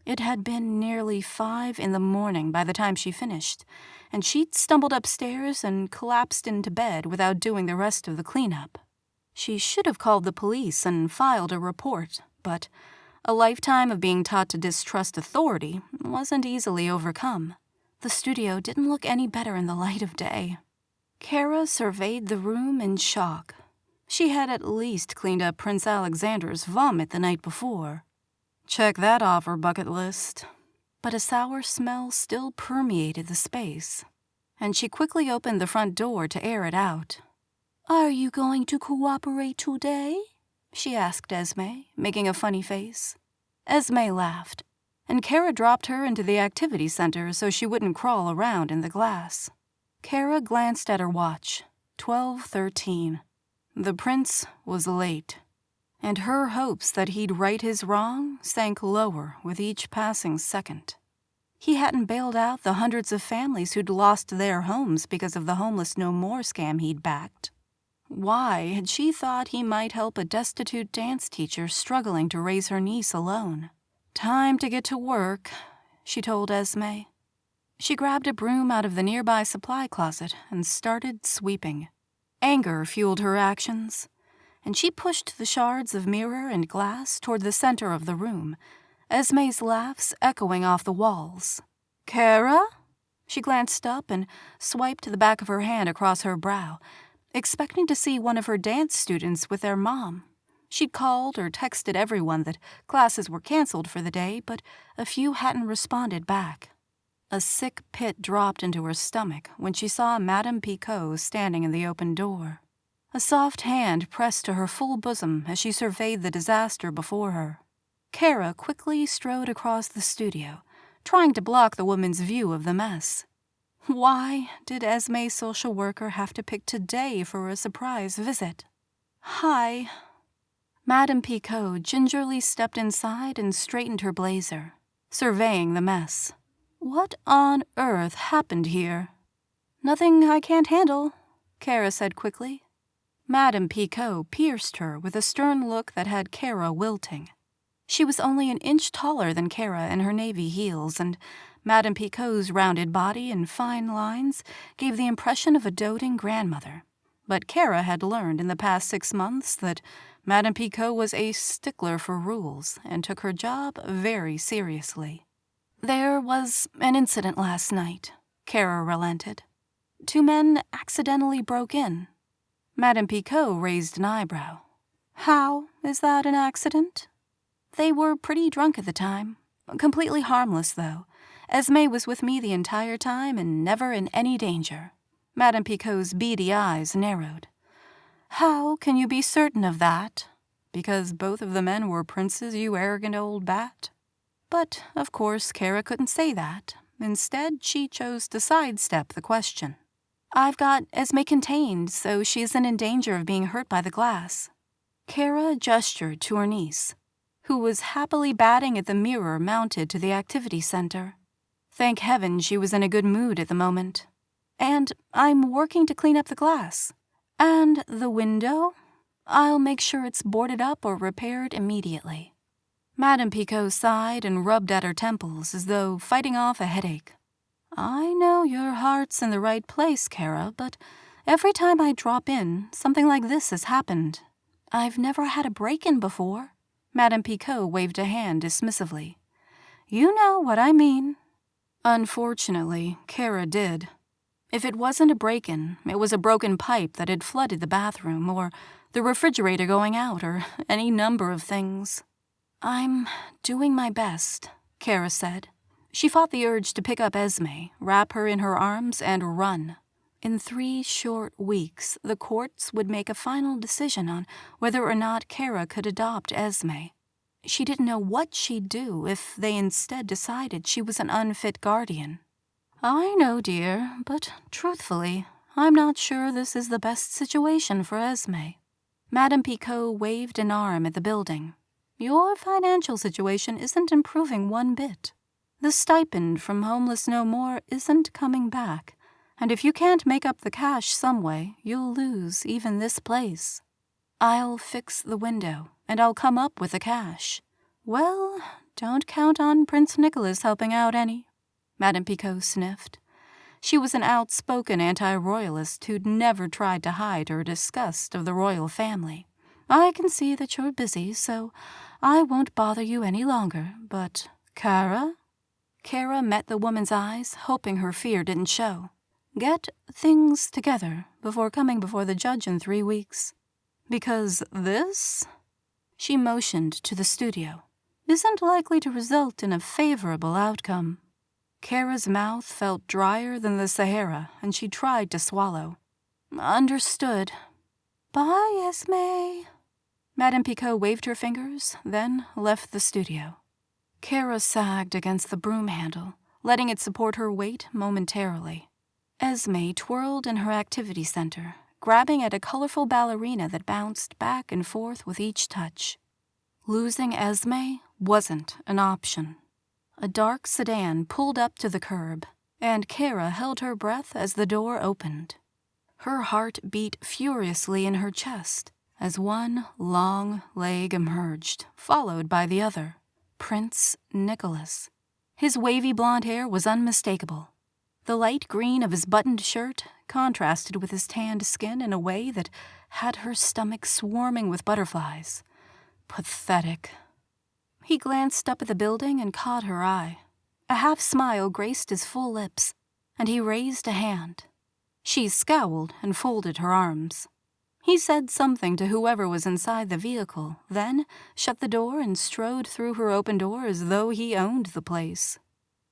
It had been nearly 5 a.m. by the time she finished, and she'd stumbled upstairs and collapsed into bed without doing the rest of the cleanup. She should have called the police and filed a report, but a lifetime of being taught to distrust authority wasn't easily overcome. The studio didn't look any better in the light of day. Kara surveyed the room in shock. She had at least cleaned up Prince Alexander's vomit the night before. Check that off her bucket list. But a sour smell still permeated the space, and she quickly opened the front door to air it out. "Are you going to cooperate today?" she asked Esme, making a funny face. Esme laughed, and Kara dropped her into the activity center so she wouldn't crawl around in the glass. Kara glanced at her watch. 12:13. The prince was late, and her hopes that he'd right his wrong sank lower with each passing second. He hadn't bailed out the hundreds of families who'd lost their homes because of the Homeless No More scam he'd backed. Why had she thought he might help a destitute dance teacher struggling to raise her niece alone? "Time to get to work," she told Esme. She grabbed a broom out of the nearby supply closet and started sweeping. Anger fueled her actions, and she pushed the shards of mirror and glass toward the center of the room, Esme's laughs echoing off the walls. "Kara?" She glanced up and swiped the back of her hand across her brow, expecting to see one of her dance students with their mom. She'd called or texted everyone that classes were canceled for the day, but a few hadn't responded back. A sick pit dropped into her stomach when she saw Madame Picot standing in the open door. A soft hand pressed to her full bosom as she surveyed the disaster before her. Kara quickly strode across the studio, trying to block the woman's view of the mess. Why did Esme's social worker have to pick today for a surprise visit? Hi. Madame Picot gingerly stepped inside and straightened her blazer, surveying the mess. What on earth happened here? Nothing I can't handle, Kara said quickly. Madame Picot pierced her with a stern look that had Kara wilting. She was only an inch taller than Kara in her navy heels, and Madame Picot's rounded body and fine lines gave the impression of a doting grandmother. But Kara had learned in the past 6 months that Madame Picot was a stickler for rules and took her job very seriously. There was an incident last night, Kara relented. 2 men accidentally broke in. Madame Picot raised an eyebrow. How is that an accident? They were pretty drunk at the time. Completely harmless, though. Esme was with me the entire time and never in any danger. Madame Picot's beady eyes narrowed. How can you be certain of that? Because both of the men were princes, you arrogant old bat? But, of course, Kara couldn't say that. Instead, she chose to sidestep the question. I've got Esme contained, so she isn't in danger of being hurt by the glass. Kara gestured to her niece, who was happily batting at the mirror mounted to the activity center. Thank heaven she was in a good mood at the moment. And I'm working to clean up the glass. And the window? I'll make sure it's boarded up or repaired immediately. Madame Picot sighed and rubbed at her temples as though fighting off a headache. I know your heart's in the right place, Kara, but every time I drop in, something like this has happened. I've never had a break-in before. Madame Picot waved a hand dismissively. You know what I mean. Unfortunately, Kara did. If it wasn't a break-in, it was a broken pipe that had flooded the bathroom, or the refrigerator going out, or any number of things. I'm doing my best, Kara said. She fought the urge to pick up Esme, wrap her in her arms, and run. In 3 short weeks, the courts would make a final decision on whether or not Kara could adopt Esme. She didn't know what she'd do if they instead decided she was an unfit guardian. I know, dear, but truthfully, I'm not sure this is the best situation for Esme. Madame Picot waved an arm at the building. Your financial situation isn't improving one bit. The stipend from Homeless No More isn't coming back, and if you can't make up the cash some way, you'll lose even this place. I'll fix the window, and I'll come up with the cash. Well, don't count on Prince Nicholas helping out any. Madame Picot sniffed. She was an outspoken anti-royalist who'd never tried to hide her disgust of the royal family. I can see that you're busy, so I won't bother you any longer, but Kara? Kara met the woman's eyes, hoping her fear didn't show. Get things together before coming before the judge in 3 weeks. Because this, she motioned to the studio, isn't likely to result in a favorable outcome. Kara's mouth felt drier than the Sahara, and she tried to swallow. Understood. Bye, Esme. Madame Picot waved her fingers, then left the studio. Kara sagged against the broom handle, letting it support her weight momentarily. Esme twirled in her activity center, grabbing at a colorful ballerina that bounced back and forth with each touch. Losing Esme wasn't an option. A dark sedan pulled up to the curb, and Kara held her breath as the door opened. Her heart beat furiously in her chest as one long leg emerged, followed by the other. Prince Nicholas. His wavy blonde hair was unmistakable. The light green of his buttoned shirt contrasted with his tanned skin in a way that had her stomach swarming with butterflies. Pathetic. He glanced up at the building and caught her eye. A half-smile graced his full lips, and he raised a hand. She scowled and folded her arms. He said something to whoever was inside the vehicle, then shut the door and strode through her open door as though he owned the place.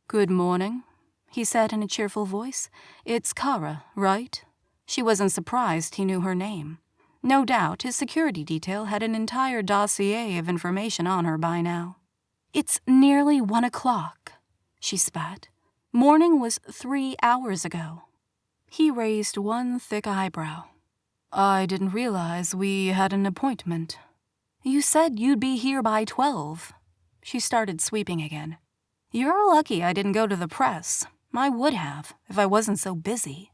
Good morning, he said in a cheerful voice. It's Kara, right? She wasn't surprised he knew her name. No doubt his security detail had an entire dossier of information on her by now. It's nearly 1 o'clock. she spat. Morning was 3 hours ago. He raised one thick eyebrow. I didn't realize we had an appointment. You said you'd be here by 12. She started sweeping again. You're lucky I didn't go to the press. I would have, if I wasn't so busy.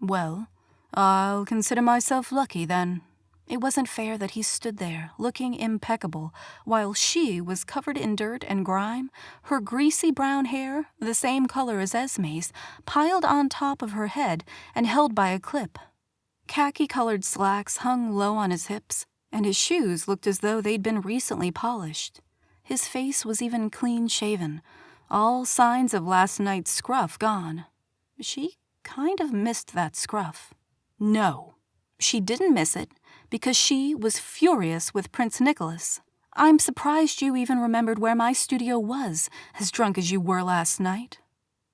Well, I'll consider myself lucky then. It wasn't fair that he stood there, looking impeccable, while she was covered in dirt and grime, her greasy brown hair, the same color as Esme's, piled on top of her head and held by a clip. Khaki-colored slacks hung low on his hips, and his shoes looked as though they'd been recently polished. His face was even clean-shaven, all signs of last night's scruff gone. She kind of missed that scruff. No, she didn't miss it, because she was furious with Prince Nicholas. I'm surprised you even remembered where my studio was, as drunk as you were last night.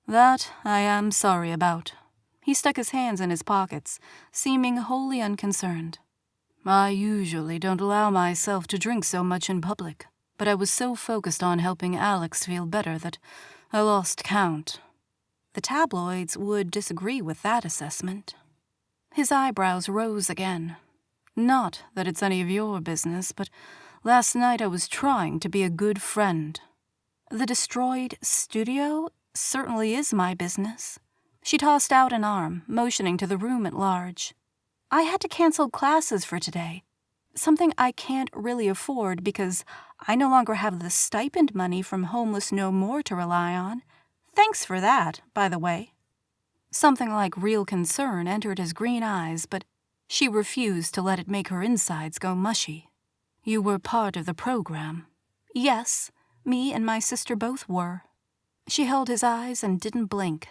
That I am sorry about. He stuck his hands in his pockets, seeming wholly unconcerned. I usually don't allow myself to drink so much in public, but I was so focused on helping Alex feel better that I lost count. The tabloids would disagree with that assessment. His eyebrows rose again. Not that it's any of your business, but last night I was trying to be a good friend. The destroyed studio certainly is my business. She tossed out an arm, motioning to the room at large. I had to cancel classes for today, something I can't really afford because I no longer have the stipend money from Homeless No More to rely on. Thanks for that, by the way. Something like real concern entered his green eyes, but she refused to let it make her insides go mushy. You were part of the program. Yes, me and my sister both were. She held his eyes and didn't blink.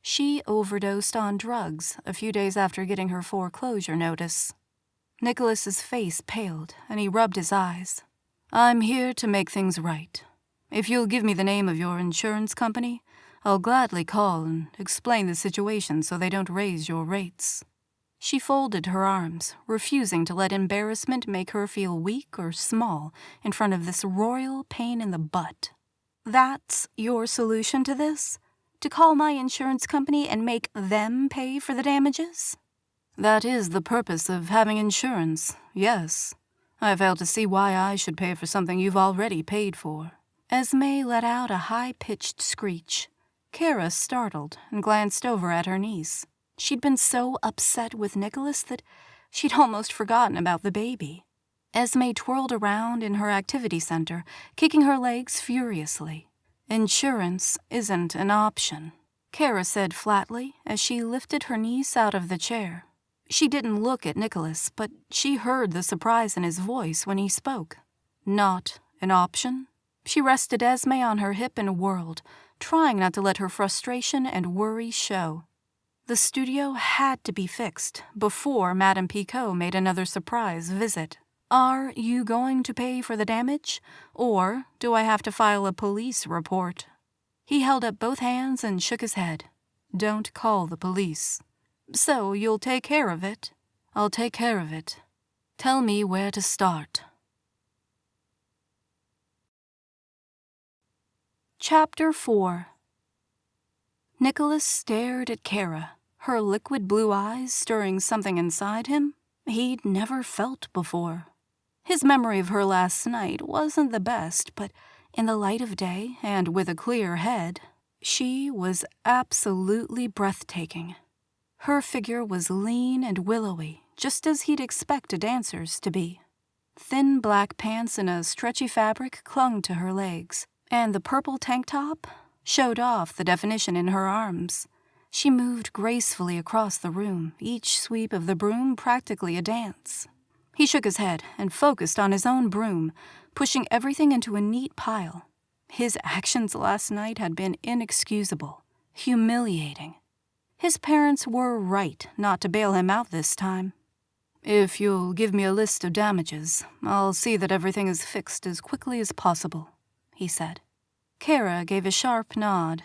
She overdosed on drugs a few days after getting her foreclosure notice. Nicholas's face paled, and he rubbed his eyes. I'm here to make things right. If you'll give me the name of your insurance company, I'll gladly call and explain the situation so they don't raise your rates. She folded her arms, refusing to let embarrassment make her feel weak or small in front of this royal pain in the butt. That's your solution to this? To call my insurance company and make them pay for the damages? That is the purpose of having insurance, yes. I fail to see why I should pay for something you've already paid for. Esme let out a high-pitched screech. Kara startled and glanced over at her niece. She'd been so upset with Nicholas that she'd almost forgotten about the baby. Esme twirled around in her activity center, kicking her legs furiously. Insurance isn't an option, Kara said flatly as she lifted her niece out of the chair. She didn't look at Nicholas, but she heard the surprise in his voice when he spoke. Not an option? She rested Esme on her hip and whirled, trying not to let her frustration and worry show. The studio had to be fixed before Madame Picot made another surprise visit. Are you going to pay for the damage, or do I have to file a police report? He held up both hands and shook his head. Don't call the police. So you'll take care of it? I'll take care of it. Tell me where to start. Chapter 4. Nicholas stared at Kara, her liquid blue eyes stirring something inside him he'd never felt before. His memory of her last night wasn't the best, but in the light of day and with a clear head, she was absolutely breathtaking. Her figure was lean and willowy, just as he'd expect a dancer's to be. Thin black pants and a stretchy fabric clung to her legs, and the purple tank top showed off the definition in her arms. She moved gracefully across the room, each sweep of the broom practically a dance. He shook his head and focused on his own broom, pushing everything into a neat pile. His actions last night had been inexcusable, humiliating. His parents were right not to bail him out this time. If you'll give me a list of damages, I'll see that everything is fixed as quickly as possible, he said. Kara gave a sharp nod.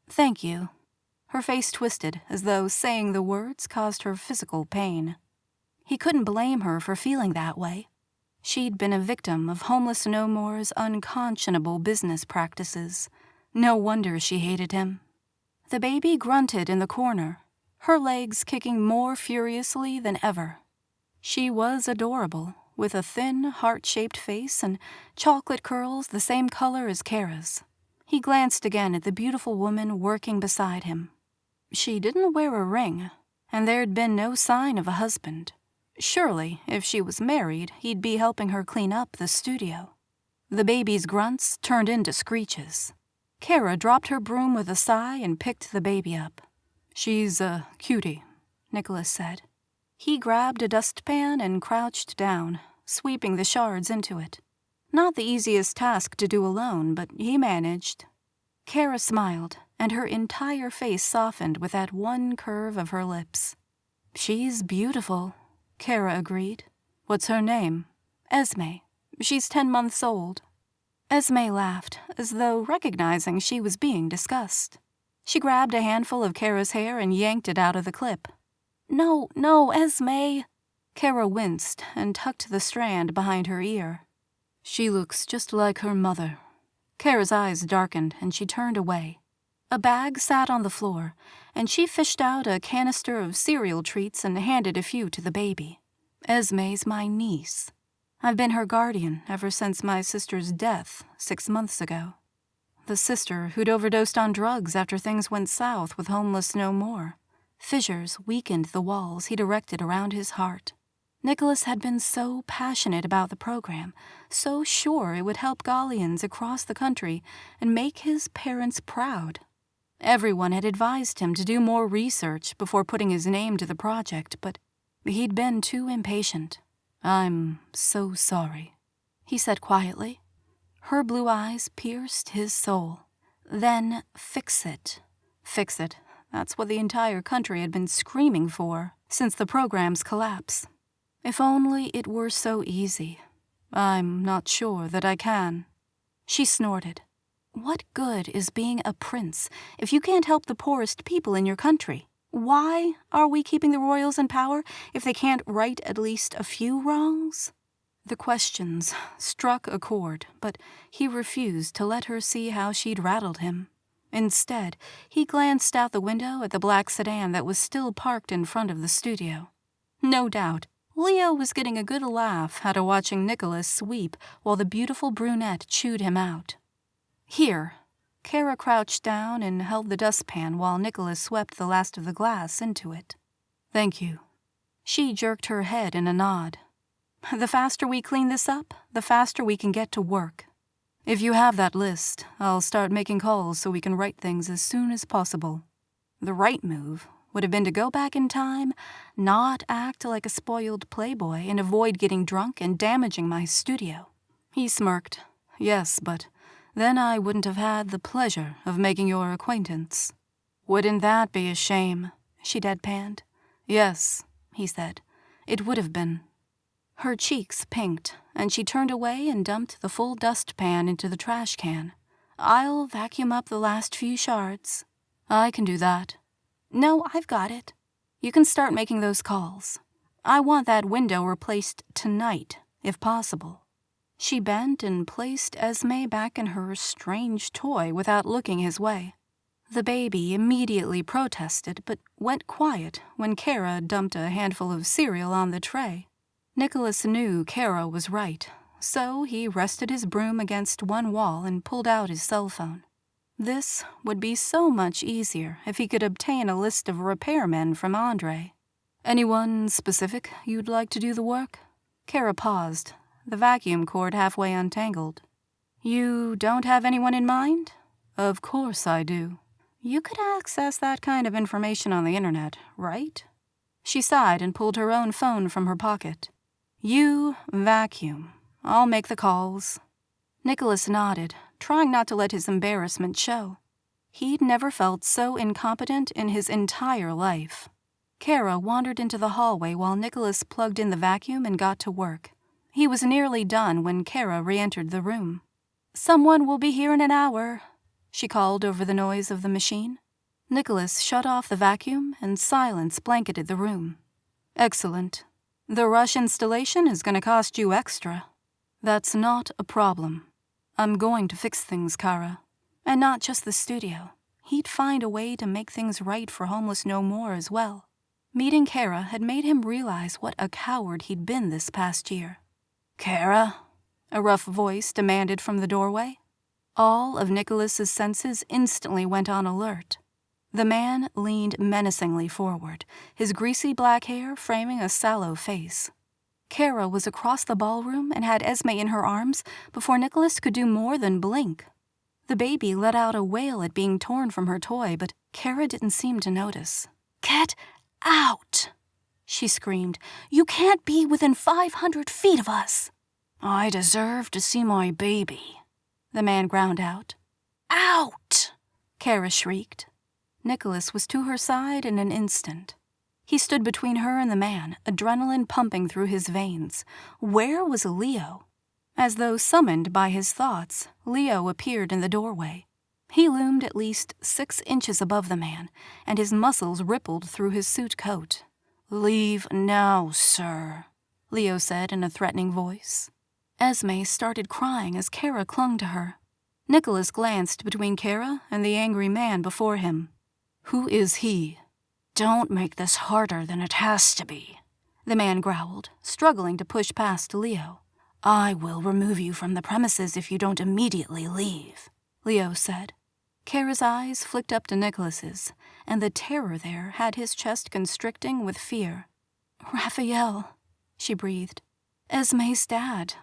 Thank you. Her face twisted as though saying the words caused her physical pain. He couldn't blame her for feeling that way. She'd been a victim of Homeless No More's unconscionable business practices. No wonder she hated him. The baby grunted in the corner, her legs kicking more furiously than ever. She was adorable, with a thin, heart-shaped face and chocolate curls the same color as Kara's. He glanced again at the beautiful woman working beside him. She didn't wear a ring, and there'd been no sign of a husband. Surely, if she was married, he'd be helping her clean up the studio. The baby's grunts turned into screeches. Kara dropped her broom with a sigh and picked the baby up. "She's a cutie," Nicholas said. He grabbed a dustpan and crouched down, sweeping the shards into it. Not the easiest task to do alone, but he managed. Kara smiled, and her entire face softened with that one curve of her lips. "She's beautiful," Kara agreed. "What's her name?" "Esme. She's 10 months old." Esme laughed, as though recognizing she was being discussed. She grabbed a handful of Kara's hair and yanked it out of the clip. No, Esme." Kara winced and tucked the strand behind her ear. "She looks just like her mother." Kara's eyes darkened and she turned away. A bag sat on the floor, and she fished out a canister of cereal treats and handed a few to the baby. "Esme's my niece. I've been her guardian ever since my sister's death 6 months ago." The sister who'd overdosed on drugs after things went south with Homeless No More. Fissures weakened the walls he'd erected around his heart. Nicholas had been so passionate about the program, so sure it would help Galians across the country and make his parents proud. Everyone had advised him to do more research before putting his name to the project, but he'd been too impatient. "I'm so sorry," he said quietly. Her blue eyes pierced his soul. Then, fix it. Fix it. That's what the entire country had been screaming for since the program's collapse. If only it were so easy. "I'm not sure that I can." She snorted. "What good is being a prince if you can't help the poorest people in your country? Why are we keeping the royals in power if they can't right at least a few wrongs?" The questions struck a chord, but he refused to let her see how she'd rattled him. Instead, he glanced out the window at the black sedan that was still parked in front of the studio. No doubt, Leo was getting a good laugh out of watching Nicholas sweep while the beautiful brunette chewed him out. "Here." Kara crouched down and held the dustpan while Nicholas swept the last of the glass into it. "Thank you." She jerked her head in a nod. "The faster we clean this up, the faster we can get to work. If you have that list, I'll start making calls so we can write things as soon as possible." The right move would have been to go back in time, not act like a spoiled playboy, and avoid getting drunk and damaging my studio. He smirked. "Yes, but then I wouldn't have had the pleasure of making your acquaintance." "Wouldn't that be a shame?" she deadpanned. "Yes," he said. "It would have been." Her cheeks pinked, and she turned away and dumped the full dustpan into the trash can. "I'll vacuum up the last few shards." "I can do that." "No, I've got it. You can start making those calls. I want that window replaced tonight, if possible." She bent and placed Esme back in her strange toy without looking his way. The baby immediately protested, but went quiet when Kara dumped a handful of cereal on the tray. Nicholas knew Kara was right, so he rested his broom against one wall and pulled out his cell phone. This would be so much easier if he could obtain a list of repairmen from Andre. "Anyone specific you'd like to do the work?" Kara paused, the vacuum cord halfway untangled. "You don't have anyone in mind?" "Of course I do." "You could access that kind of information on the internet, right?" She sighed and pulled her own phone from her pocket. "You vacuum. I'll make the calls." Nicholas nodded, trying not to let his embarrassment show. He'd never felt so incompetent in his entire life. Kara wandered into the hallway while Nicholas plugged in the vacuum and got to work. He was nearly done when Kara re-entered the room. "Someone will be here in an hour," she called over the noise of the machine. Nicholas shut off the vacuum and silence blanketed the room. "Excellent. The rush installation is going to cost you extra." "That's not a problem. I'm going to fix things, Kara. And not just the studio. He'd find a way to make things right for Homeless No More as well. Meeting Kara had made him realize what a coward he'd been this past year. "Kara?" a rough voice demanded from the doorway. All of Nicholas's senses instantly went on alert. The man leaned menacingly forward, his greasy black hair framing a sallow face. Kara was across the ballroom and had Esme in her arms before Nicholas could do more than blink. The baby let out a wail at being torn from her toy, but Kara didn't seem to notice. "Get out!" she screamed. "You can't be within 500 feet of us." "I deserve to see my baby," the man ground out. "Out!" Kara shrieked. Nicholas was to her side in an instant. He stood between her and the man, adrenaline pumping through his veins. Where was Leo? As though summoned by his thoughts, Leo appeared in the doorway. He loomed at least 6 inches above the man, and his muscles rippled through his suit coat. "Leave now, sir," Leo said in a threatening voice. Esme started crying as Kara clung to her. Nicholas glanced between Kara and the angry man before him. "Who is he?" "Don't make this harder than it has to be," the man growled, struggling to push past Leo. "I will remove you from the premises if you don't immediately leave," Leo said. Kara's eyes flicked up to Nicholas's, and the terror there had his chest constricting with fear. "Raphael," she breathed. "Esme's dad.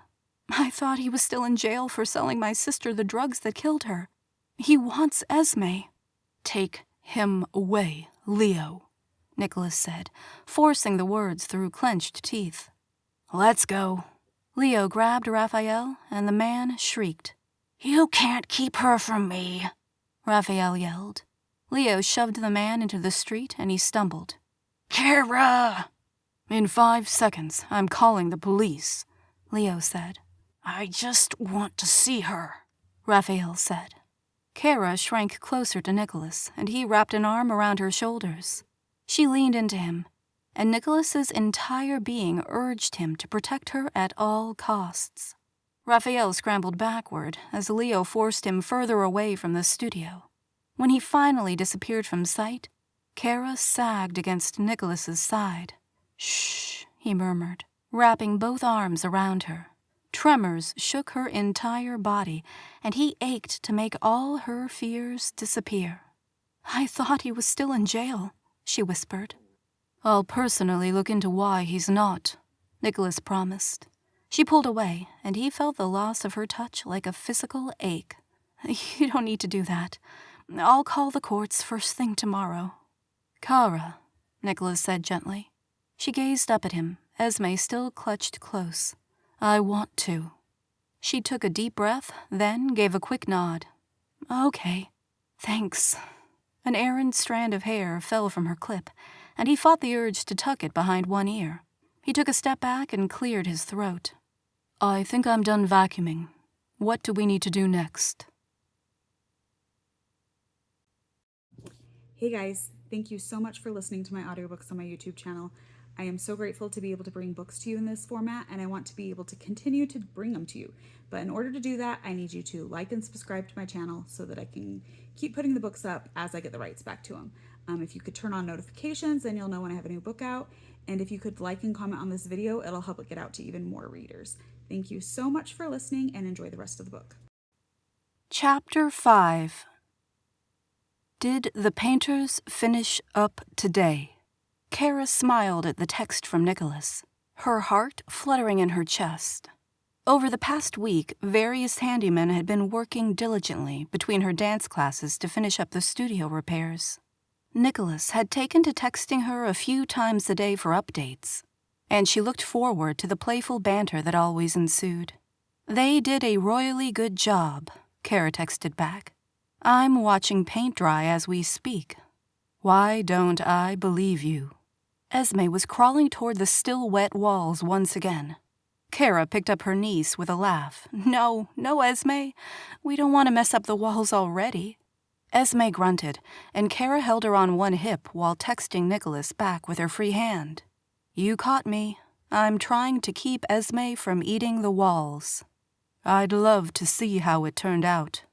I thought he was still in jail for selling my sister the drugs that killed her. He wants Esme." "Take him away, Leo," Nicholas said, forcing the words through clenched teeth. "Let's go." Leo grabbed Raphael, and the man shrieked. "You can't keep her from me," Raphael yelled. Leo shoved the man into the street, and he stumbled. "Kara!" "In 5 seconds, I'm calling the police," Leo said. "I just want to see her," Raphael said. Kara shrank closer to Nicholas, and he wrapped an arm around her shoulders. She leaned into him, and Nicholas's entire being urged him to protect her at all costs. Raphael scrambled backward as Leo forced him further away from the studio. When he finally disappeared from sight, Kara sagged against Nicholas's side. "Shh," he murmured, wrapping both arms around her. Tremors shook her entire body, and he ached to make all her fears disappear. "I thought he was still in jail," she whispered. "I'll personally look into why he's not," Nicholas promised. She pulled away, and he felt the loss of her touch like a physical ache. "You don't need to do that. I'll call the courts first thing tomorrow." "Kara," Nicholas said gently. She gazed up at him, Esme still clutched close. "I want to." She took a deep breath, then gave a quick nod. "Okay, thanks." An errant strand of hair fell from her clip, and he fought the urge to tuck it behind one ear. He took a step back and cleared his throat. "I think I'm done vacuuming. What do we need to do next?" Hey guys, thank you so much for listening to my audiobooks on my YouTube channel. I am so grateful to be able to bring books to you in this format, and I want to be able to continue to bring them to you. But in order to do that, I need you to like and subscribe to my channel so that I can keep putting the books up as I get the rights back to them. If you could turn on notifications, then you'll know when I have a new book out. And if you could like and comment on this video, it'll help it get out to even more readers. Thank you so much for listening, and enjoy the rest of the book. Chapter 5. Did the painters finish up today? Kara smiled at the text from Nicholas, her heart fluttering in her chest. Over the past week, various handymen had been working diligently between her dance classes to finish up the studio repairs. Nicholas had taken to texting her a few times a day for updates, and she looked forward to the playful banter that always ensued. "They did a royally good job," Kara texted back. "I'm watching paint dry as we speak. Why don't I believe you?" Esme was crawling toward the still wet walls once again. Kara picked up her niece with a laugh. No, Esme. We don't want to mess up the walls already." Esme grunted, and Kara held her on one hip while texting Nicholas back with her free hand. "You caught me. I'm trying to keep Esme from eating the walls." "I'd love to see how it turned out."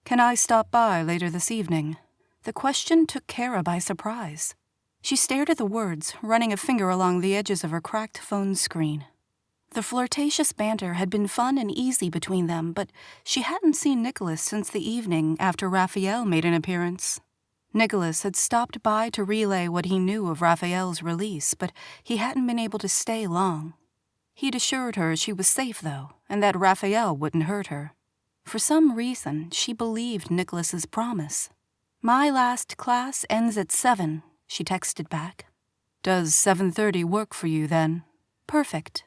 Can I stop by later this evening? The question took Kara by surprise. She stared at the words, running a finger along the edges of her cracked phone screen. The flirtatious banter had been fun and easy between them, but she hadn't seen Nicholas since the evening after Raphael made an appearance. Nicholas had stopped by to relay what he knew of Raphael's release, but he hadn't been able to stay long. He'd assured her she was safe, though, and that Raphael wouldn't hurt her. For some reason, she believed Nicholas's promise. "My last class ends at 7, she texted back. "Does 7:30 work for you, then?" "Perfect."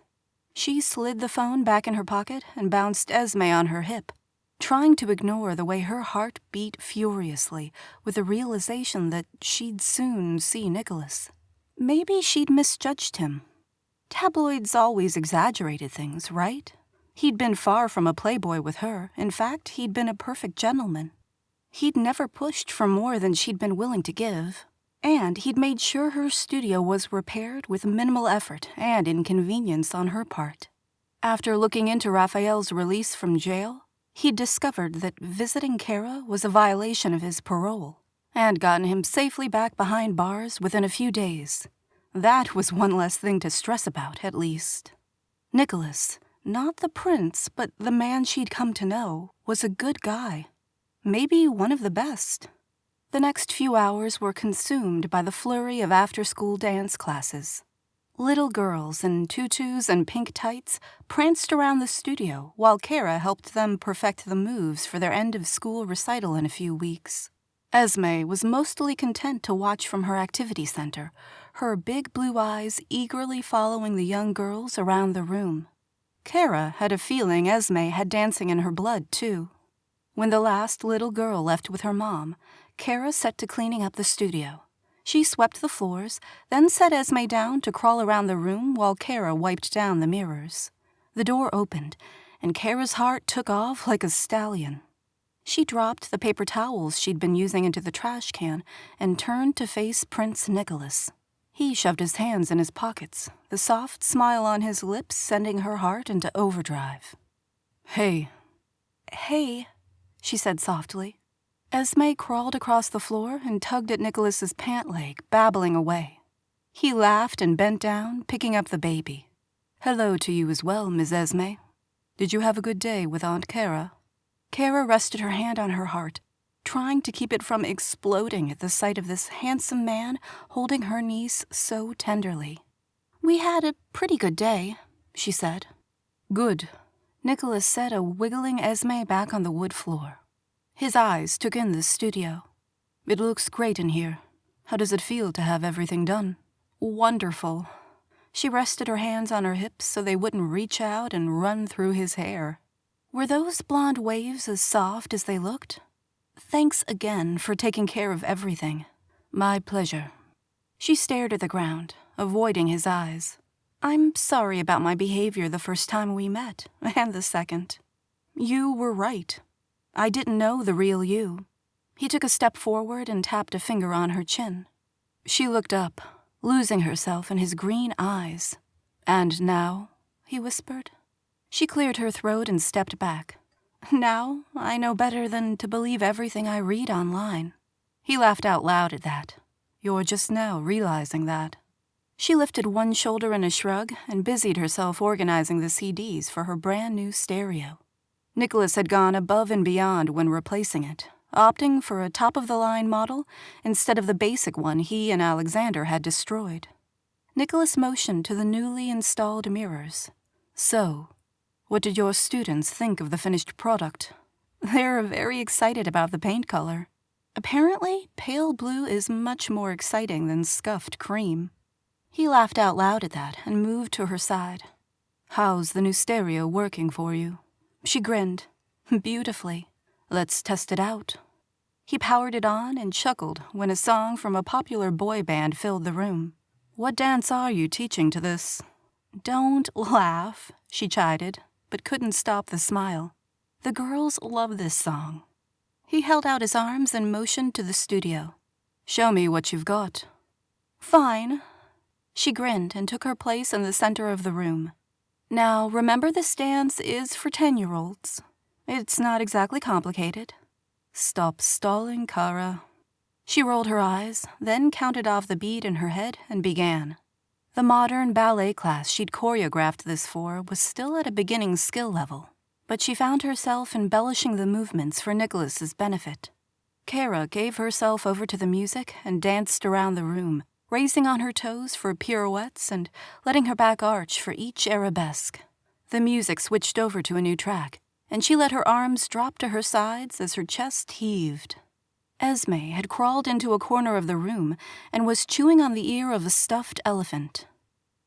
She slid the phone back in her pocket and bounced Esme on her hip, trying to ignore the way her heart beat furiously with the realization that she'd soon see Nicholas. Maybe she'd misjudged him. Tabloids always exaggerated things, right? He'd been far from a playboy with her. In fact, he'd been a perfect gentleman. He'd never pushed for more than she'd been willing to give. And he'd made sure her studio was repaired with minimal effort and inconvenience on her part. After looking into Raphael's release from jail, he'd discovered that visiting Kara was a violation of his parole, and gotten him safely back behind bars within a few days. That was one less thing to stress about, at least. Nicholas, not the prince, but the man she'd come to know, was a good guy. Maybe one of the best. The next few hours were consumed by the flurry of after-school dance classes. Little girls in tutus and pink tights pranced around the studio while Kara helped them perfect the moves for their end-of-school recital in a few weeks. Esme was mostly content to watch from her activity center, her big blue eyes eagerly following the young girls around the room. Kara had a feeling Esme had dancing in her blood, too. When the last little girl left with her mom, Kara set to cleaning up the studio. She swept the floors, then set Esme down to crawl around the room while Kara wiped down the mirrors. The door opened, and Kara's heart took off like a stallion. She dropped the paper towels she'd been using into the trash can and turned to face Prince Nicholas. He shoved his hands in his pockets, the soft smile on his lips sending her heart into overdrive. "Hey." "Hey," she said softly. Esme crawled across the floor and tugged at Nicholas's pant leg, babbling away. He laughed and bent down, picking up the baby. "Hello to you as well, Ms. Esme. Did you have a good day with Aunt Kara?" Kara rested her hand on her heart, trying to keep it from exploding at the sight of this handsome man holding her niece so tenderly. "We had a pretty good day," she said. "Good," Nicholas said, wiggling Esme back on the wood floor. His eyes took in the studio. "It looks great in here. How does it feel to have everything done?" "Wonderful." She rested her hands on her hips so they wouldn't reach out and run through his hair. Were those blonde waves as soft as they looked? "Thanks again for taking care of everything." "My pleasure." She stared at the ground, avoiding his eyes. "I'm sorry about my behavior the first time we met, and the second. You were right. I didn't know the real you." He took a step forward and tapped a finger on her chin. She looked up, losing herself in his green eyes. "And now?" he whispered. She cleared her throat and stepped back. "Now I know better than to believe everything I read online." He laughed out loud at that. "You're just now realizing that." She lifted one shoulder in a shrug and busied herself organizing the CDs for her brand new stereo. Nicholas had gone above and beyond when replacing it, opting for a top-of-the-line model instead of the basic one he and Alexander had destroyed. Nicholas motioned to the newly installed mirrors. "So, what did your students think of the finished product?" "They're very excited about the paint color. Apparently, pale blue is much more exciting than scuffed cream." He laughed out loud at that and moved to her side. "How's the new stereo working for you?" She grinned. "Beautifully. Let's test it out." He powered it on and chuckled when a song from a popular boy band filled the room. "What dance are you teaching to this?" "Don't laugh," she chided, but couldn't stop the smile. The girls love this song. He held out his arms and motioned to the studio. "Show me what you've got." "Fine." She grinned and took her place in the center of the room. "Now, remember this dance is for 10-year-olds. It's not exactly complicated." Stop stalling, Kara. She rolled her eyes, then counted off the beat in her head and began. The modern ballet class she'd choreographed this for was still at a beginning skill level, but she found herself embellishing the movements for Nicholas's benefit. Kara gave herself over to the music and danced around the room, raising on her toes for pirouettes and letting her back arch for each arabesque. The music switched over to a new track, and she let her arms drop to her sides as her chest heaved. Esme had crawled into a corner of the room and was chewing on the ear of a stuffed elephant.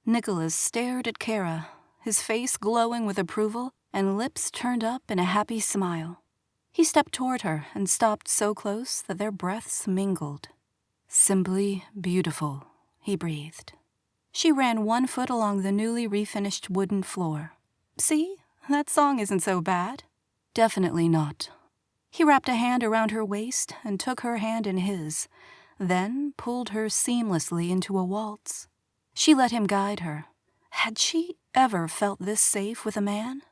Nicholas stared at Kara, his face glowing with approval and lips turned up in a happy smile. He stepped toward her and stopped so close that their breaths mingled. "Simply beautiful," he breathed. She ran one foot along the newly refinished wooden floor. "See? That song isn't so bad." "Definitely not." He wrapped a hand around her waist and took her hand in his, then pulled her seamlessly into a waltz. She let him guide her. Had she ever felt this safe with a man?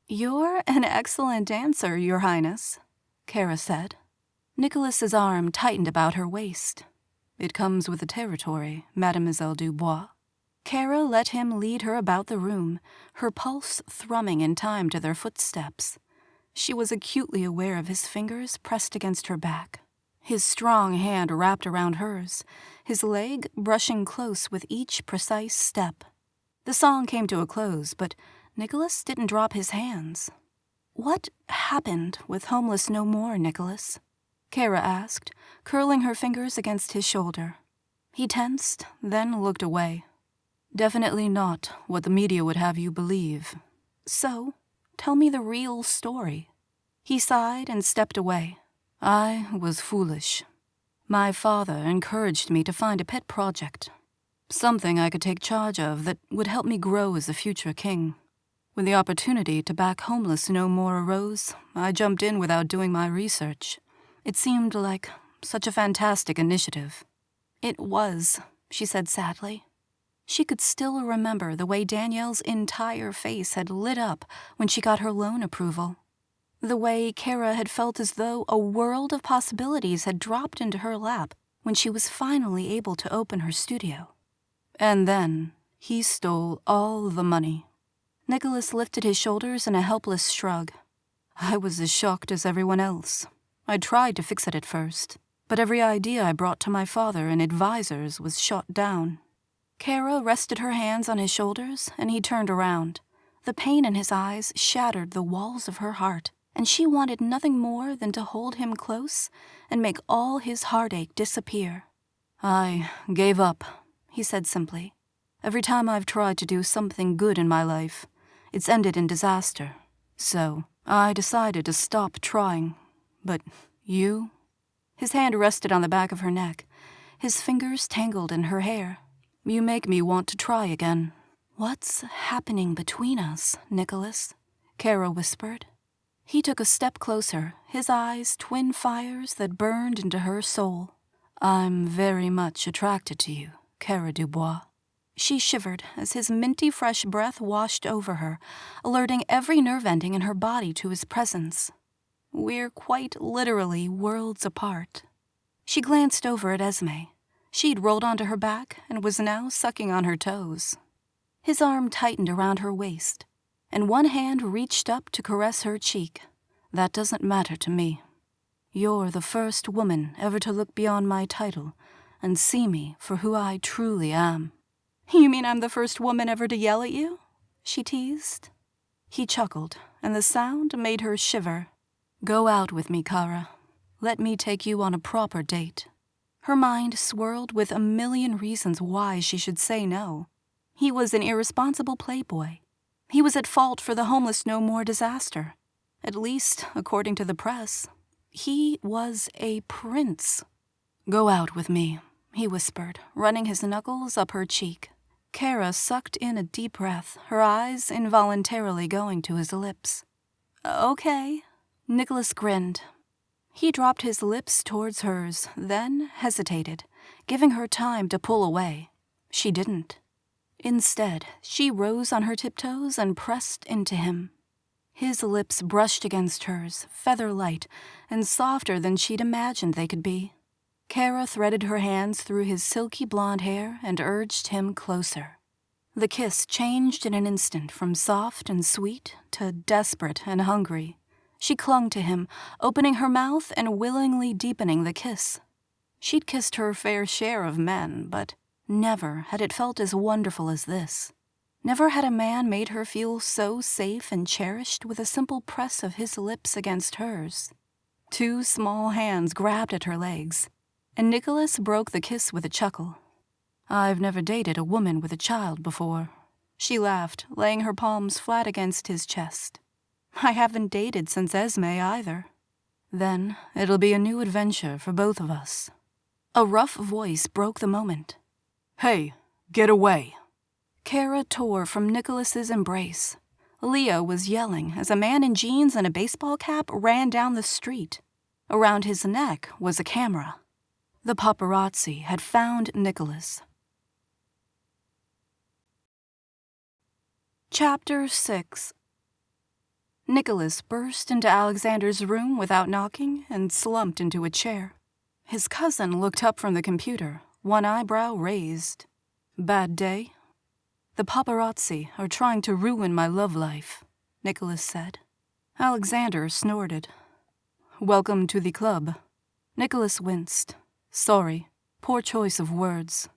"You're an excellent dancer, Your Highness," Kara said. Nicholas's arm tightened about her waist. "It comes with the territory, Mademoiselle Dubois." Kara let him lead her about the room, her pulse thrumming in time to their footsteps. She was acutely aware of his fingers pressed against her back, his strong hand wrapped around hers, his leg brushing close with each precise step. The song came to a close, but Nicholas didn't drop his hands. "What happened with Homeless No More, Nicholas?" Kara asked, curling her fingers against his shoulder. He tensed, then looked away. "Definitely not what the media would have you believe. So, tell me the real story." He sighed and stepped away. "I was foolish. My father encouraged me to find a pet project, something I could take charge of that would help me grow as a future king. When the opportunity to back Homeless No More arose, I jumped in without doing my research. It seemed like such a fantastic initiative." "It was," she said sadly. She could still remember the way Danielle's entire face had lit up when she got her loan approval. The way Kara had felt as though a world of possibilities had dropped into her lap when she was finally able to open her studio. And then he stole all the money. Nicholas lifted his shoulders in a helpless shrug. "I was as shocked as everyone else. I tried to fix it at first, but every idea I brought to my father and advisors was shot down." Kara rested her hands on his shoulders, and he turned around. The pain in his eyes shattered the walls of her heart, and she wanted nothing more than to hold him close and make all his heartache disappear. "I gave up," he said simply. "Every time I've tried to do something good in my life, it's ended in disaster. So I decided to stop trying. But you?" His hand rested on the back of her neck. His fingers tangled in her hair. "You make me want to try again." "What's happening between us, Nicholas?" Kara whispered. He took a step closer, his eyes twin fires that burned into her soul. "I'm very much attracted to you, Kara Dubois." She shivered as his minty fresh breath washed over her, alerting every nerve ending in her body to his presence. "We're quite literally worlds apart." She glanced over at Esme. She'd rolled onto her back and was now sucking on her toes. His arm tightened around her waist, and one hand reached up to caress her cheek. "That doesn't matter to me. You're the first woman ever to look beyond my title and see me for who I truly am." "You mean I'm the first woman ever to yell at you?" she teased. He chuckled, and the sound made her shiver. "Go out with me, Kara. Let me take you on a proper date." Her mind swirled with a million reasons why she should say no. He was an irresponsible playboy. He was at fault for the Homeless No More disaster. At least, according to the press. He was a prince. "Go out with me," he whispered, running his knuckles up her cheek. Kara sucked in a deep breath, her eyes involuntarily going to his lips. "Okay." Nicholas grinned. He dropped his lips towards hers, then hesitated, giving her time to pull away. She didn't. Instead, she rose on her tiptoes and pressed into him. His lips brushed against hers, feather-light, and softer than she'd imagined they could be. Kara threaded her hands through his silky blonde hair and urged him closer. The kiss changed in an instant from soft and sweet to desperate and hungry. She clung to him, opening her mouth and willingly deepening the kiss. She'd kissed her fair share of men, but never had it felt as wonderful as this. Never had a man made her feel so safe and cherished with a simple press of his lips against hers. 2 small hands grabbed at her legs, and Nicholas broke the kiss with a chuckle. "I've never dated a woman with a child before." She laughed, laying her palms flat against his chest. "I haven't dated since Esme either." "Then it'll be a new adventure for both of us." A rough voice broke the moment. "Hey, get away." Kara tore from Nicholas's embrace. Leo was yelling as a man in jeans and a baseball cap ran down the street. Around his neck was a camera. The paparazzi had found Nicholas. Chapter 6. Nicholas burst into Alexander's room without knocking and slumped into a chair. His cousin looked up from the computer, one eyebrow raised. "Bad day?" "The paparazzi are trying to ruin my love life," Nicholas said. Alexander snorted. "Welcome to the club." Nicholas winced. "Sorry, poor choice of words."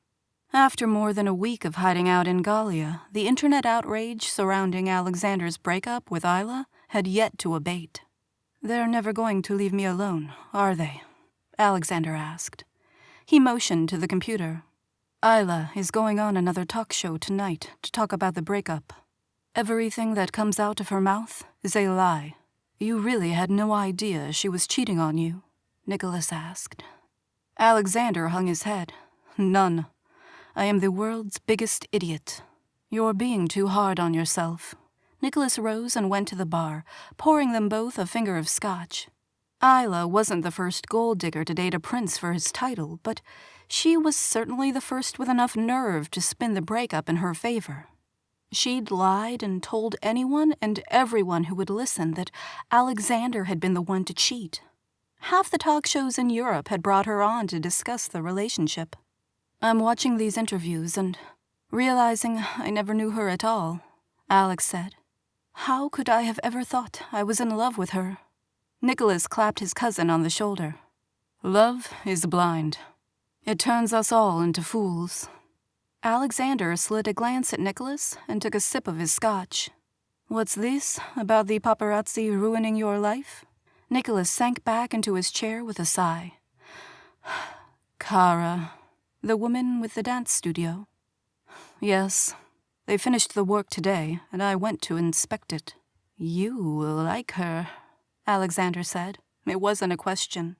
After more than a week of hiding out in Galia, the internet outrage surrounding Alexander's breakup with Isla had yet to abate. "They're never going to leave me alone, are they?" Alexander asked. He motioned to the computer. "Isla is going on another talk show tonight to talk about the breakup. Everything that comes out of her mouth is a lie. You really had no idea she was cheating on you?" Nicholas asked. Alexander hung his head. "None. I am the world's biggest idiot. You're being too hard on yourself." Nicholas rose and went to the bar, pouring them both a finger of scotch. Isla wasn't the first gold digger to date a prince for his title, but she was certainly the first with enough nerve to spin the breakup in her favor. She'd lied and told anyone and everyone who would listen that Alexander had been the one to cheat. Half the talk shows in Europe had brought her on to discuss the relationship. "I'm watching these interviews and realizing I never knew her at all," Alex said. "How could I have ever thought I was in love with her?" Nicholas clapped his cousin on the shoulder. "Love is blind. It turns us all into fools." Alexander slid a glance at Nicholas and took a sip of his scotch. "What's this about the paparazzi ruining your life?" Nicholas sank back into his chair with a sigh. "Kara, the woman with the dance studio." "Yes, they finished the work today, and I went to inspect it." "You like her," Alexander said. It wasn't a question.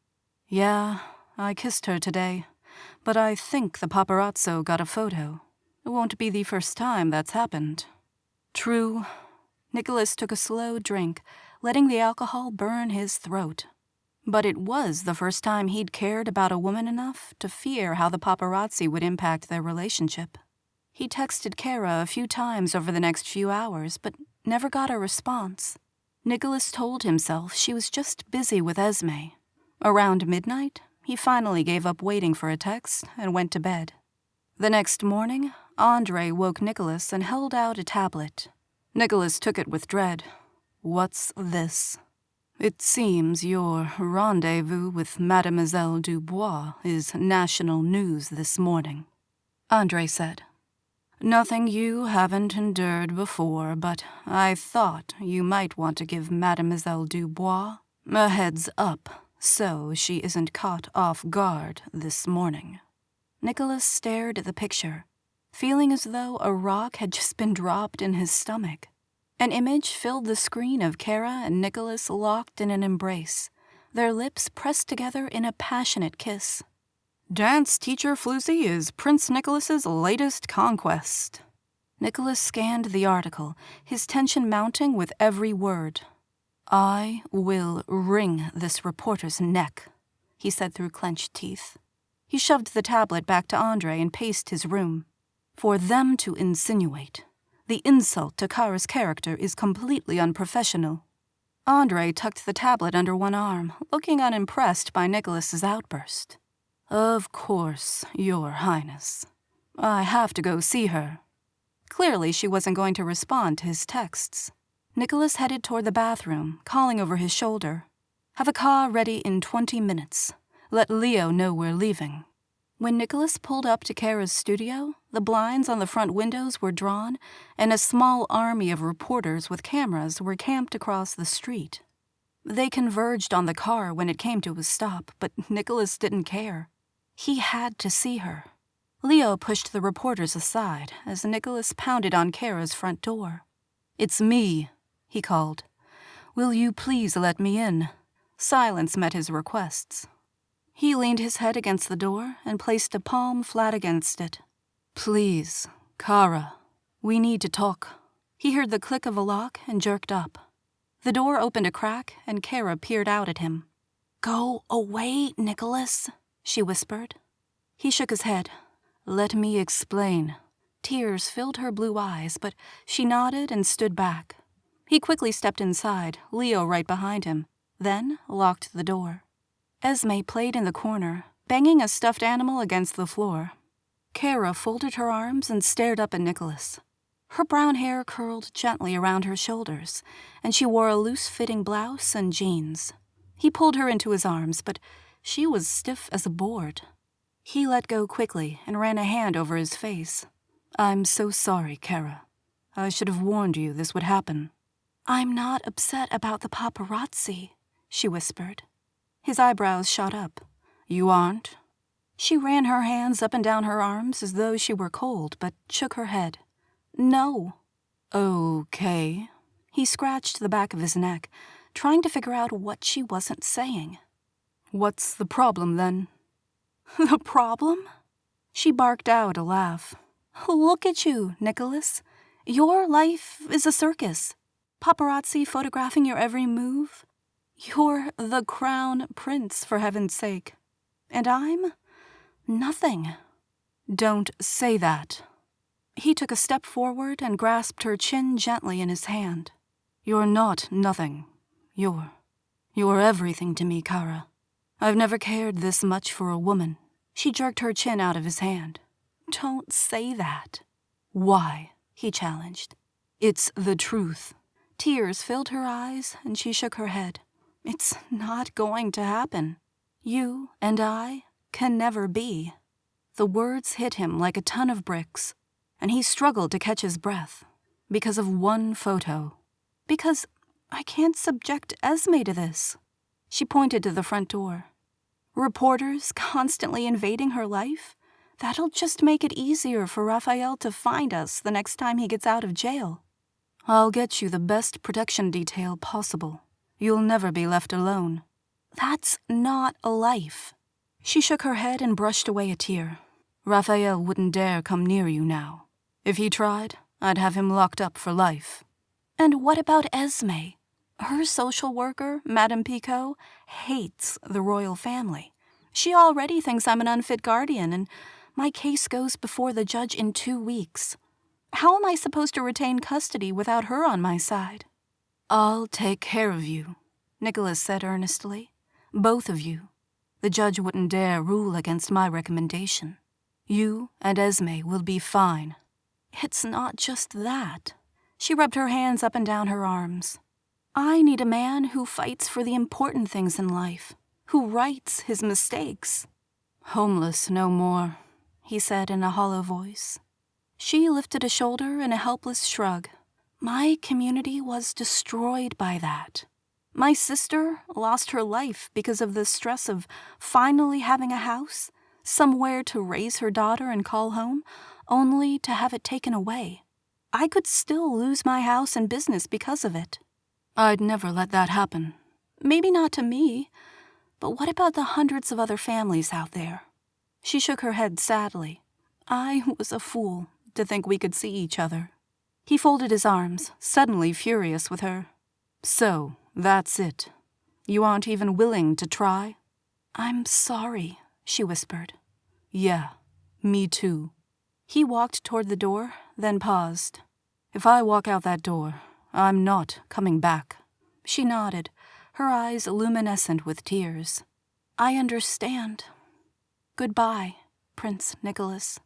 "Yeah, I kissed her today, but I think the paparazzo got a photo. It won't be the first time that's happened." "True." Nicholas took a slow drink, letting the alcohol burn his throat. But it was the first time he'd cared about a woman enough to fear how the paparazzi would impact their relationship. He texted Kara a few times over the next few hours, but never got a response. Nicholas told himself she was just busy with Esme. Around midnight, he finally gave up waiting for a text and went to bed. The next morning, Andre woke Nicholas and held out a tablet. Nicholas took it with dread. "What's this?" "It seems your rendezvous with Mademoiselle Dubois is national news this morning," Andre said. "Nothing you haven't endured before, but I thought you might want to give Mademoiselle Dubois a heads up so she isn't caught off guard this morning." Nicholas stared at the picture, feeling as though a rock had just been dropped in his stomach. An image filled the screen of Kara and Nicholas locked in an embrace, their lips pressed together in a passionate kiss. "Dance teacher Floozy is Prince Nicholas's latest conquest." Nicholas scanned the article, his tension mounting with every word. "I will wring this reporter's neck," he said through clenched teeth. He shoved the tablet back to Andre and paced his room. "For them to insinuate. The insult to Kara's character is completely unprofessional. Andre tucked the tablet under one arm, looking unimpressed by Nicholas's outburst. Of course, Your Highness. I have to go see her. Clearly, she wasn't going to respond to his texts. Nicholas headed toward the bathroom, calling over his shoulder. Have a car ready in 20 minutes. Let Leo know we're leaving. When Nicholas pulled up to Kara's studio, the blinds on the front windows were drawn, and a small army of reporters with cameras were camped across the street. They converged on the car when it came to a stop, but Nicholas didn't care. He had to see her. Leo pushed the reporters aside as Nicholas pounded on Kara's front door. It's me, he called. Will you please let me in? Silence met his requests. He leaned his head against the door and placed a palm flat against it. Please, Kara, we need to talk. He heard the click of a lock and jerked up. The door opened a crack and Kara peered out at him. Go away, Nicholas, she whispered. He shook his head. Let me explain. Tears filled her blue eyes, but she nodded and stood back. He quickly stepped inside, Leo right behind him, then locked the door. Esme played in the corner, banging a stuffed animal against the floor. Kara folded her arms and stared up at Nicholas. Her brown hair curled gently around her shoulders, and she wore a loose-fitting blouse and jeans. He pulled her into his arms, but she was stiff as a board. He let go quickly and ran a hand over his face. I'm so sorry, Kara. I should have warned you this would happen. I'm not upset about the paparazzi, she whispered. His eyebrows shot up. You aren't? She ran her hands up and down her arms as though she were cold, but shook her head. No. Okay. He scratched the back of his neck, trying to figure out what she wasn't saying. What's the problem, then? The problem? She barked out a laugh. Look at you, Nicholas. Your life is a circus. Paparazzi photographing your every move. You're the crown prince, for heaven's sake. And I'm nothing. Don't say that. He took a step forward and grasped her chin gently in his hand. You're not nothing. You're everything to me, Kara. I've never cared this much for a woman. She jerked her chin out of his hand. Don't say that. Why? He challenged. It's the truth. Tears filled her eyes, and she shook her head. It's not going to happen. You and I can never be. The words hit him like a ton of bricks, and he struggled to catch his breath. Because of one photo. Because I can't subject Esme to this. She pointed to the front door. Reporters constantly invading her life? That'll just make it easier for Raphael to find us the next time he gets out of jail. I'll get you the best protection detail possible. You'll never be left alone. That's not a life. She shook her head and brushed away a tear. Raphael wouldn't dare come near you now. If he tried, I'd have him locked up for life. And what about Esme? Her social worker, Madame Picot, hates the royal family. She already thinks I'm an unfit guardian, and my case goes before the judge in 2 weeks. How am I supposed to retain custody without her on my side? I'll take care of you, Nicholas said earnestly. Both of you. The judge wouldn't dare rule against my recommendation. You and Esme will be fine. It's not just that. She rubbed her hands up and down her arms. I need a man who fights for the important things in life, who rights his mistakes. Homeless no more, he said in a hollow voice. She lifted a shoulder in a helpless shrug. My community was destroyed by that. My sister lost her life because of the stress of finally having a house, somewhere to raise her daughter and call home, only to have it taken away. I could still lose my house and business because of it. I'd never let that happen. Maybe not to me, but what about the hundreds of other families out there? She shook her head sadly. I was a fool to think we could see each other. He folded his arms, suddenly furious with her. So, that's it. You aren't even willing to try? I'm sorry, she whispered. Yeah, me too. He walked toward the door, then paused. If I walk out that door, I'm not coming back. She nodded, her eyes luminescent with tears. I understand. Goodbye, Prince Nicholas.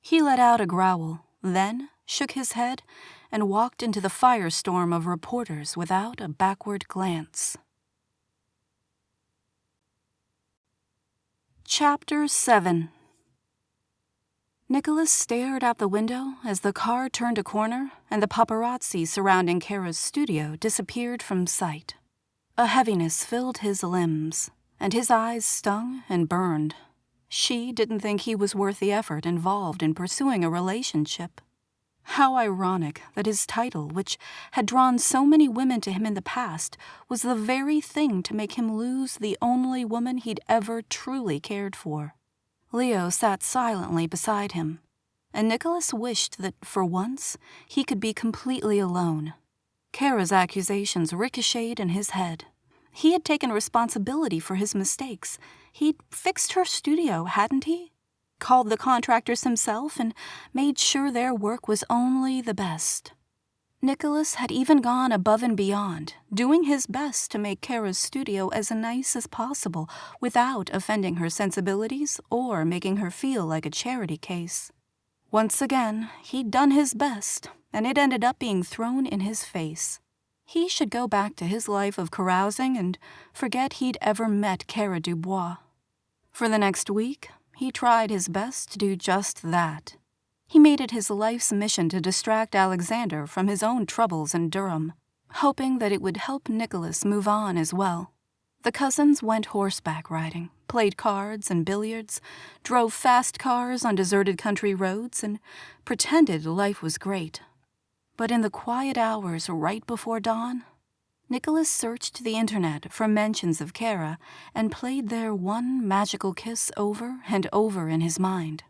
He let out a growl, then shook his head and walked into the firestorm of reporters without a backward glance. Chapter 7. Nicholas stared out the window as the car turned a corner and the paparazzi surrounding Kara's studio disappeared from sight. A heaviness filled his limbs, and his eyes stung and burned. She didn't think he was worth the effort involved in pursuing a relationship. How ironic that his title, which had drawn so many women to him in the past, was the very thing to make him lose the only woman he'd ever truly cared for. Leo sat silently beside him, and Nicholas wished that, for once, he could be completely alone. Kara's accusations ricocheted in his head. He had taken responsibility for his mistakes. He'd fixed her studio, hadn't he? Called the contractors himself and made sure their work was only the best. Nicholas had even gone above and beyond, doing his best to make Kara's studio as nice as possible without offending her sensibilities or making her feel like a charity case. Once again, he'd done his best, and it ended up being thrown in his face. He should go back to his life of carousing and forget he'd ever met Kara Dubois. For the next week, he tried his best to do just that. He made it his life's mission to distract Alexander from his own troubles in Durham, hoping that it would help Nicholas move on as well. The cousins went horseback riding, played cards and billiards, drove fast cars on deserted country roads, and pretended life was great. But in the quiet hours right before dawn, Nicholas searched the internet for mentions of Kara and played their one magical kiss over and over in his mind.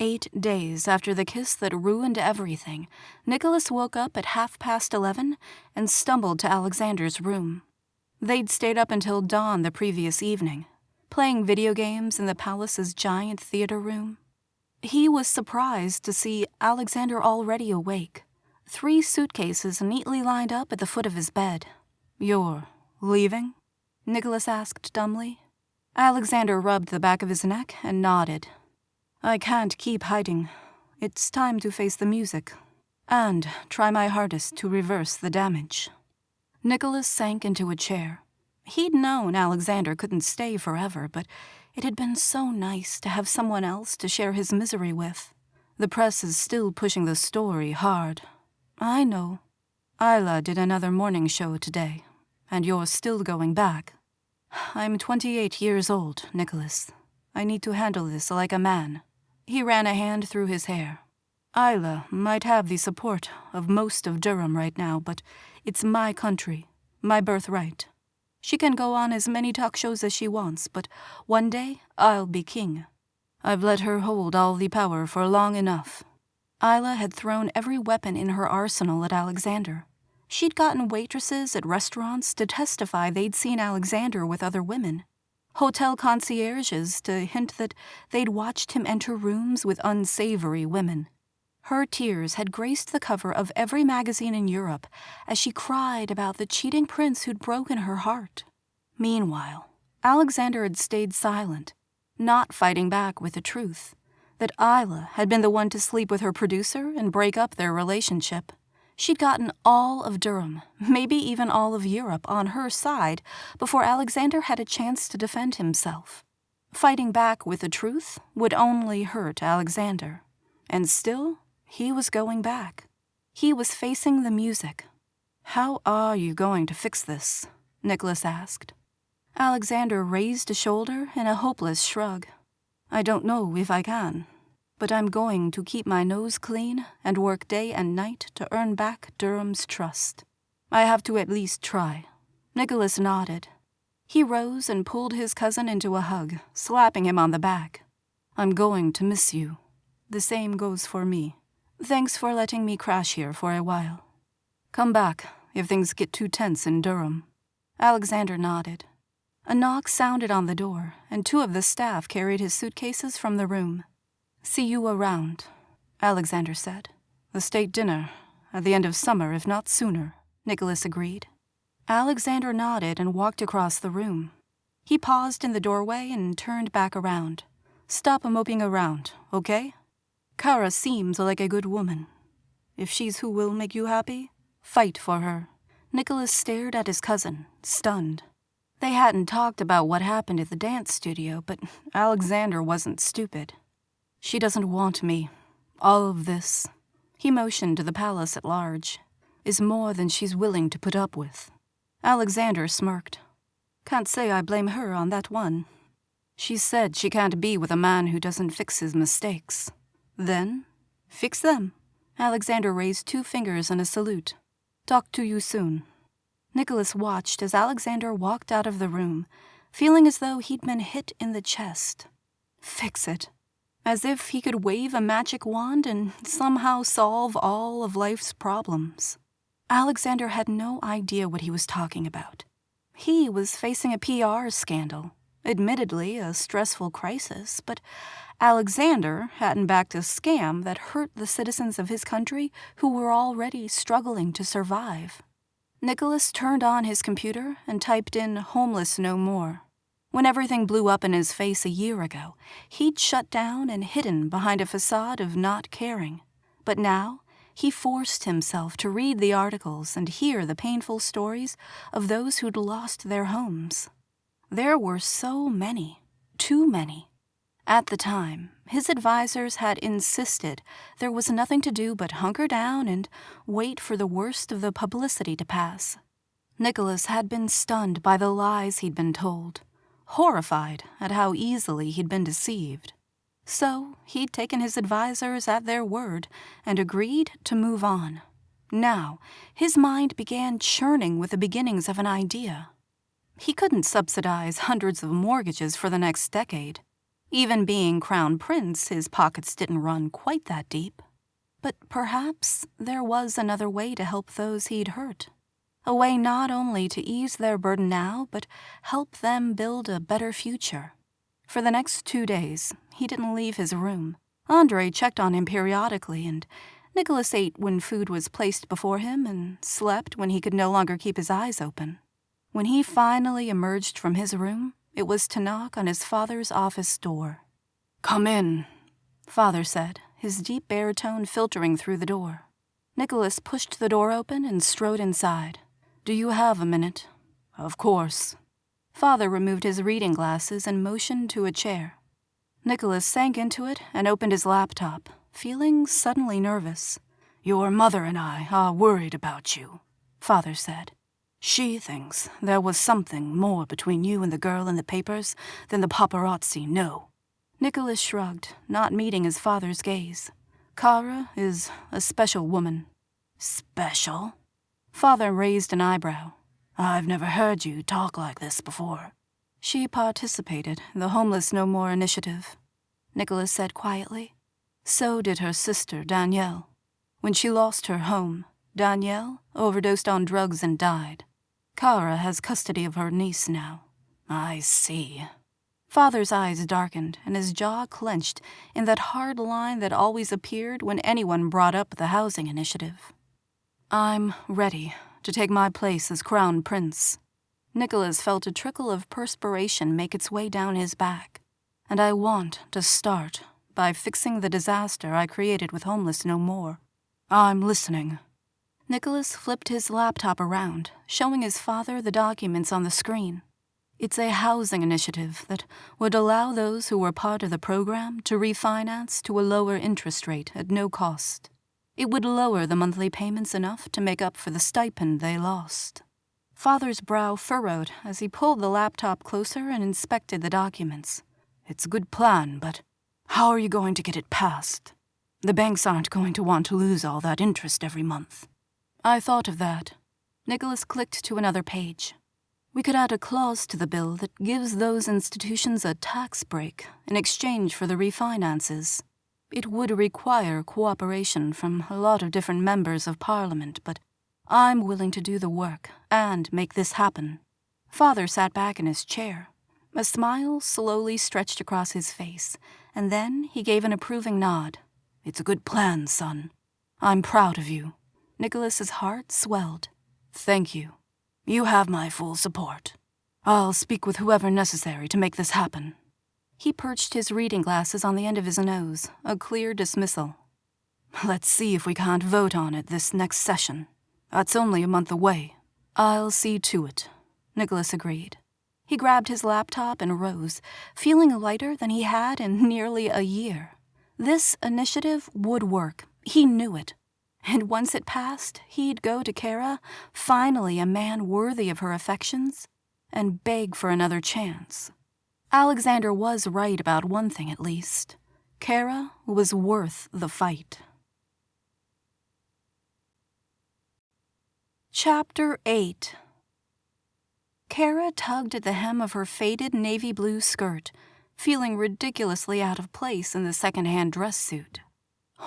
8 days after the kiss that ruined everything, Nicholas woke up at 11:30 and stumbled to Alexander's room. They'd stayed up until dawn the previous evening, playing video games in the palace's giant theater room. He was surprised to see Alexander already awake, 3 suitcases neatly lined up at the foot of his bed. "You're leaving?" Nicholas asked dumbly. Alexander rubbed the back of his neck and nodded. "I can't keep hiding. It's time to face the music, and try my hardest to reverse the damage." Nicholas sank into a chair. He'd known Alexander couldn't stay forever, but it had been so nice to have someone else to share his misery with. The press is still pushing the story hard. I know. Isla did another morning show today, and you're still going back. I'm 28 years old, Nicholas. I need to handle this like a man. He ran a hand through his hair. Isla might have the support of most of Durham right now, but it's my country, my birthright. She can go on as many talk shows as she wants, but one day I'll be king. I've let her hold all the power for long enough. Isla had thrown every weapon in her arsenal at Alexander. She'd gotten waitresses at restaurants to testify they'd seen Alexander with other women. Hotel concierges to hint that they'd watched him enter rooms with unsavory women. Her tears had graced the cover of every magazine in Europe as she cried about the cheating prince who'd broken her heart. Meanwhile, Alexander had stayed silent, not fighting back with the truth, that Isla had been the one to sleep with her producer and break up their relationship. She'd gotten all of Durham, maybe even all of Europe, on her side before Alexander had a chance to defend himself. Fighting back with the truth would only hurt Alexander. And still, he was going back. He was facing the music. "How are you going to fix this?" Nicholas asked. Alexander raised a shoulder in a hopeless shrug. "I don't know if I can. But I'm going to keep my nose clean and work day and night to earn back Durham's trust. I have to at least try." Nicholas nodded. He rose and pulled his cousin into a hug, slapping him on the back. "I'm going to miss you. The same goes for me. Thanks for letting me crash here for a while. Come back if things get too tense in Durham." Alexander nodded. A knock sounded on the door, and 2 of the staff carried his suitcases from the room. "See you around," Alexander said. "The state dinner, at the end of summer if not sooner," Nicholas agreed. Alexander nodded and walked across the room. He paused in the doorway and turned back around. Stop moping around, okay? Kara seems like a good woman. If she's who will make you happy, fight for her. Nicholas stared at his cousin, stunned. They hadn't talked about what happened at the dance studio, but Alexander wasn't stupid. She doesn't want me. All of this, he motioned to the palace at large, is more than she's willing to put up with. Alexander smirked. Can't say I blame her on that one. She said she can't be with a man who doesn't fix his mistakes. Then, fix them. Alexander raised 2 fingers in a salute. Talk to you soon. Nicholas watched as Alexander walked out of the room, feeling as though he'd been hit in the chest. Fix it. As if he could wave a magic wand and somehow solve all of life's problems. Alexander had no idea what he was talking about. He was facing a PR scandal, admittedly a stressful crisis, but Alexander hadn't backed a scam that hurt the citizens of his country who were already struggling to survive. Nicholas turned on his computer and typed in "homeless no more." When everything blew up in his face a year ago, he'd shut down and hidden behind a facade of not caring. But now, he forced himself to read the articles and hear the painful stories of those who'd lost their homes. There were so many, too many. At the time, his advisors had insisted there was nothing to do but hunker down and wait for the worst of the publicity to pass. Nicholas had been stunned by the lies he'd been told, horrified at how easily he'd been deceived. So he'd taken his advisors at their word and agreed to move on. Now, his mind began churning with the beginnings of an idea. He couldn't subsidize hundreds of mortgages for the next decade. Even being crown prince, his pockets didn't run quite that deep. But perhaps there was another way to help those he'd hurt. A way not only to ease their burden now, but help them build a better future. For the next 2 days, he didn't leave his room. Andre checked on him periodically, and Nicholas ate when food was placed before him and slept when he could no longer keep his eyes open. When he finally emerged from his room, it was to knock on his father's office door. "Come in," Father said, his deep baritone filtering through the door. Nicholas pushed the door open and strode inside. "Do you have a minute?" "Of course." Father removed his reading glasses and motioned to a chair. Nicholas sank into it and opened his laptop, feeling suddenly nervous. "Your mother and I are worried about you," Father said. "She thinks there was something more between you and the girl in the papers than the paparazzi know." Nicholas shrugged, not meeting his father's gaze. "Kara is a special woman." "Special?" Father raised an eyebrow. "I've never heard you talk like this before." "She participated in the Homeless No More initiative," Nicholas said quietly. "So did her sister, Danielle. When she lost her home, Danielle overdosed on drugs and died. Kara has custody of her niece now." "I see." Father's eyes darkened and his jaw clenched in that hard line that always appeared when anyone brought up the housing initiative. "I'm ready to take my place as crown prince." Nicholas felt a trickle of perspiration make its way down his back. "And I want to start by fixing the disaster I created with Homeless No More." "I'm listening." Nicholas flipped his laptop around, showing his father the documents on the screen. "It's a housing initiative that would allow those who were part of the program to refinance to a lower interest rate at no cost. It would lower the monthly payments enough to make up for the stipend they lost." Father's brow furrowed as he pulled the laptop closer and inspected the documents. "It's a good plan, but how are you going to get it passed? The banks aren't going to want to lose all that interest every month." "I thought of that." Nicholas clicked to another page. "We could add a clause to the bill that gives those institutions a tax break in exchange for the refinances. It would require cooperation from a lot of different members of Parliament, but I'm willing to do the work and make this happen." Father sat back in his chair. A smile slowly stretched across his face, and then he gave an approving nod. "It's a good plan, son. I'm proud of you." Nicholas's heart swelled. "Thank you." You have my full support. I'll speak with whoever necessary to make this happen." He perched his reading glasses on the end of his nose, a clear dismissal. "Let's see if we can't vote on it this next session. That's only a month away." "I'll see to it," Nicholas agreed. He grabbed his laptop and rose, feeling lighter than he had in nearly a year. This initiative would work. He knew it. And once it passed, he'd go to Kara, finally a man worthy of her affections, and beg for another chance. Alexander was right about one thing at least. Kara was worth the fight. Chapter 8. Kara tugged at the hem of her faded navy blue skirt, feeling ridiculously out of place in the second-hand dress suit.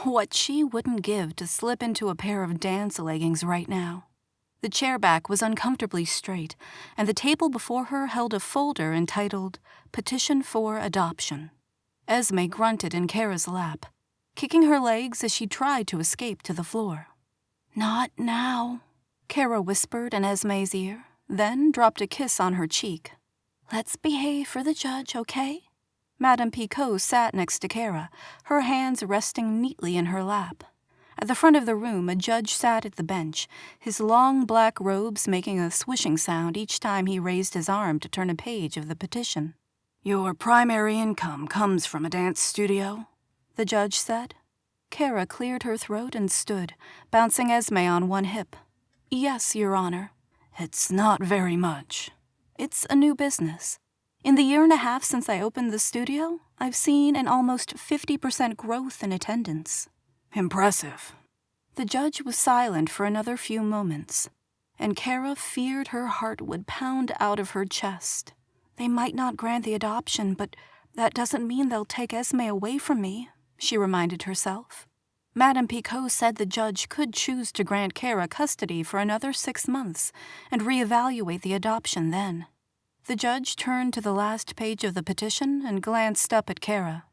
What she wouldn't give to slip into a pair of dance leggings right now. The chair back was uncomfortably straight, and the table before her held a folder entitled Petition for Adoption. Esme grunted in Kara's lap, kicking her legs as she tried to escape to the floor. "Not now," Kara whispered in Esme's ear, then dropped a kiss on her cheek. "Let's behave for the judge, okay?" Madame Picot sat next to Kara, her hands resting neatly in her lap. At the front of the room, a judge sat at the bench, his long black robes making a swishing sound each time he raised his arm to turn a page of the petition. "Your primary income comes from a dance studio?" the judge said. Kara cleared her throat and stood, bouncing Esme on one hip. "Yes, Your Honor." "It's not very much." "It's a new business. In the year and a half since I opened the studio, I've seen an almost 50% growth in attendance." "Impressive." The judge was silent for another few moments, and Kara feared her heart would pound out of her chest. "They might not grant the adoption, but that doesn't mean they'll take Esme away from me," she reminded herself. Madame Picot said the judge could choose to grant Kara custody for another 6 months and reevaluate the adoption then. The judge turned to the last page of the petition and glanced up at Kara.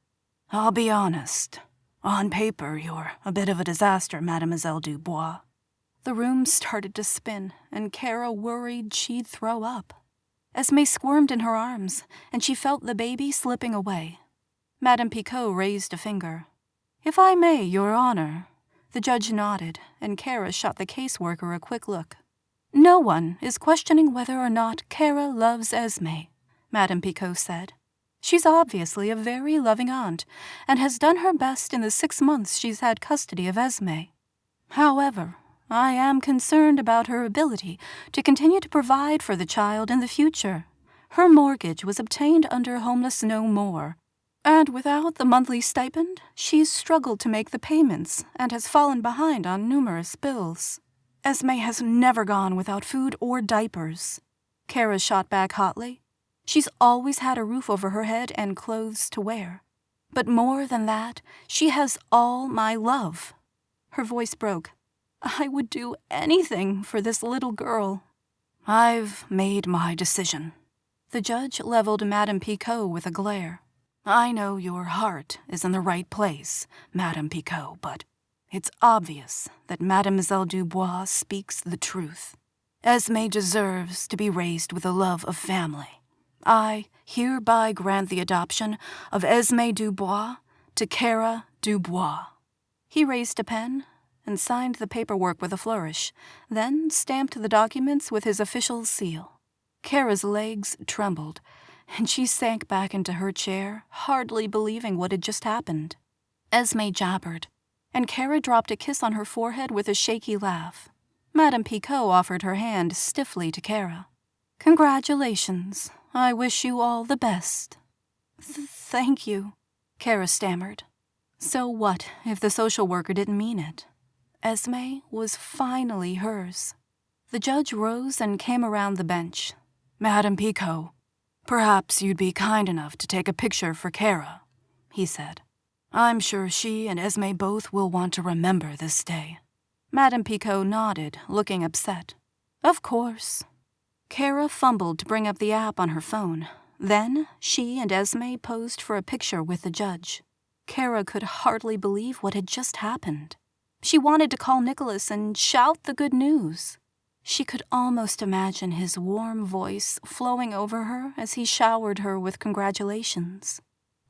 "I'll be honest. On paper, you're a bit of a disaster, Mademoiselle Dubois." The room started to spin, and Kara worried she'd throw up. Esme squirmed in her arms, and she felt the baby slipping away. Madame Picot raised a finger. "If I may, Your Honor." The judge nodded, and Kara shot the caseworker a quick look. "No one is questioning whether or not Kara loves Esme," Madame Picot said. "She's obviously a very loving aunt, and has done her best in the 6 months she's had custody of Esme. However, I am concerned about her ability to continue to provide for the child in the future. Her mortgage was obtained under Homeless No More, and without the monthly stipend, she's struggled to make the payments and has fallen behind on numerous bills. Esme has never gone without food or diapers." Kara shot back hotly. "She's always had a roof over her head and clothes to wear. But more than that, she has all my love." Her voice broke. "I would do anything for this little girl." "I've made my decision." The judge leveled Madame Picot with a glare. "I know your heart is in the right place, Madame Picot, but it's obvious that Mademoiselle Dubois speaks the truth. Esme deserves to be raised with a love of family. I hereby grant the adoption of Esme Dubois to Kara Dubois." He raised a pen and signed the paperwork with a flourish, then stamped the documents with his official seal. Kara's legs trembled, and she sank back into her chair, hardly believing what had just happened. Esme jabbered, and Kara dropped a kiss on her forehead with a shaky laugh. Madame Picot offered her hand stiffly to Kara. "Congratulations. I wish you all the best." Thank you," Kara stammered. So what if the social worker didn't mean it? Esme was finally hers. The judge rose and came around the bench. "Madame Picot, perhaps you'd be kind enough to take a picture for Kara," he said. "I'm sure she and Esme both will want to remember this day." Madame Picot nodded, looking upset. "Of course." Kara fumbled to bring up the app on her phone. Then she and Esme posed for a picture with the judge. Kara could hardly believe what had just happened. She wanted to call Nicholas and shout the good news. She could almost imagine his warm voice flowing over her as he showered her with congratulations.